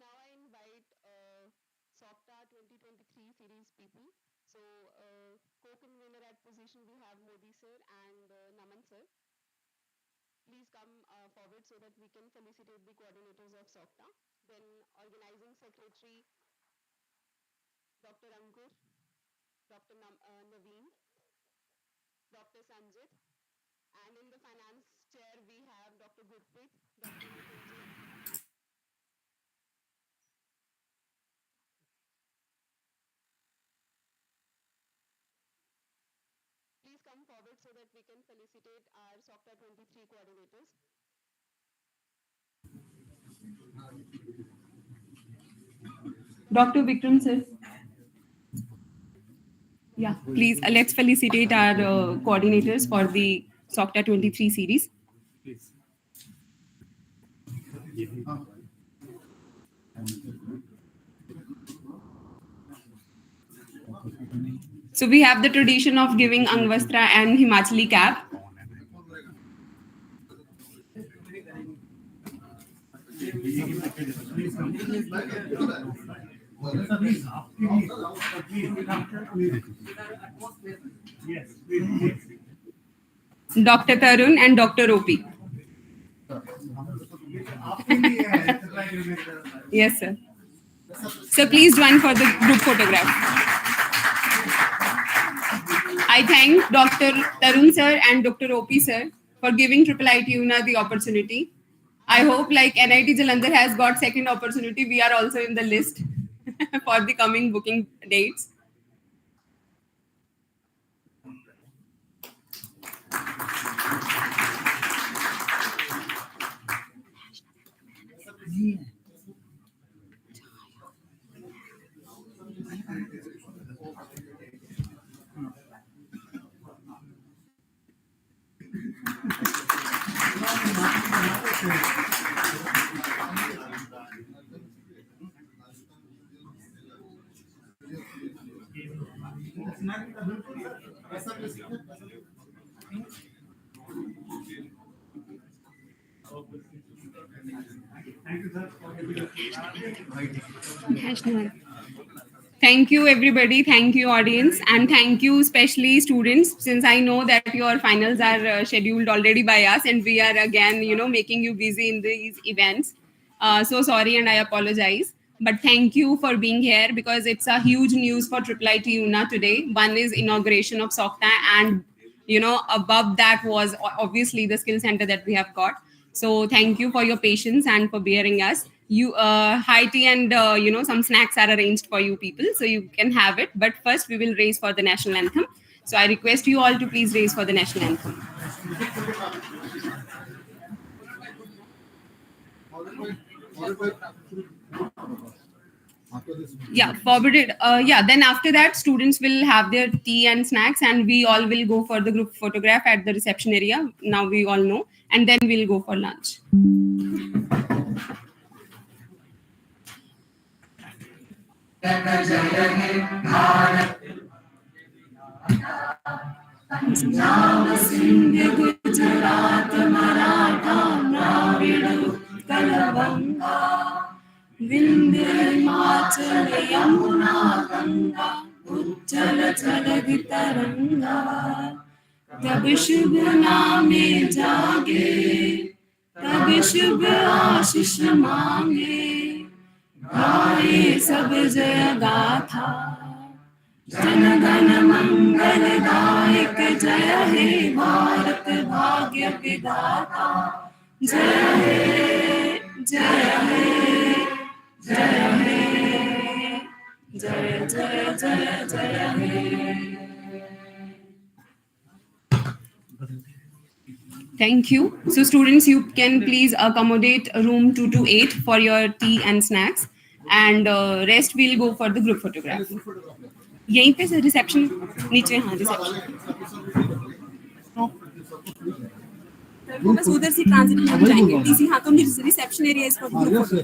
Now I invite SoCTA 2023 series people. So co-convener at position we have Modi sir and Naman sir. Please come forward so that we can felicitate the coordinators of SoCTA. Then organizing secretary Dr. Ankur, Dr. Naveen, Dr. Sanjit, and in the finance chair we have Dr. Gurpreet, Dr. Nikunji, come forward so that we can felicitate our SoCTA23 coordinators. Dr. Vikram sir. Yeah, please, let's felicitate our coordinators for the SoCTA23 series. Please. So we have the tradition of giving Angvastra and Himachali cap. Dr. Tarun and Dr. OP. Yes, sir. So please join for the group photograph. I thank Dr. Tarun sir and Dr. OP sir for giving IIIT UNA the opportunity. I hope like NIT Jalandhar has got second opportunity. We are also in the list for the coming booking dates. Thank you, everybody. Thank you, audience. And thank you, especially students, since I know that your finals are scheduled already by us and we are again, making you busy in these events. So sorry and I apologize. But thank you for being here because it's a huge news for IIIT UNA today. One is inauguration of SoCTA and, above that was obviously the skill center that we have got. So thank you for your patience and for bearing us. You high tea and some snacks are arranged for you people, so you can have it. But first we will raise for the national anthem. So I request you all to please raise for the national anthem. Yeah, forwarded. Then after that, students will have their tea and snacks, and we all will go for the group photograph at the reception area. Now we all know, and then we'll go for lunch. Gujarat, Maratha, Dravid, Kalabanga, Vindhya, Himachal, Yamuna, Ganga, Ujjal Jaladi Taranga. तब शुभ नामे जागे, तब शुभ आशीष मांगे, गाए सब जय गाथा, जन गण मंगल दायक जय हे भारत भाग्य विधाता, जय हे जय हे जय हे जय जय जय जय हे. Thank you. So students, you can please accommodate room 228 for your tea and snacks, and rest we'll go for the group photograph. यहीं पे रिसेप्शन नीचे, हाँ रिसेप्शन. बस उधर से ट्रांजिट में जाएंगे. इसी हाँ तो reception area is for group photo.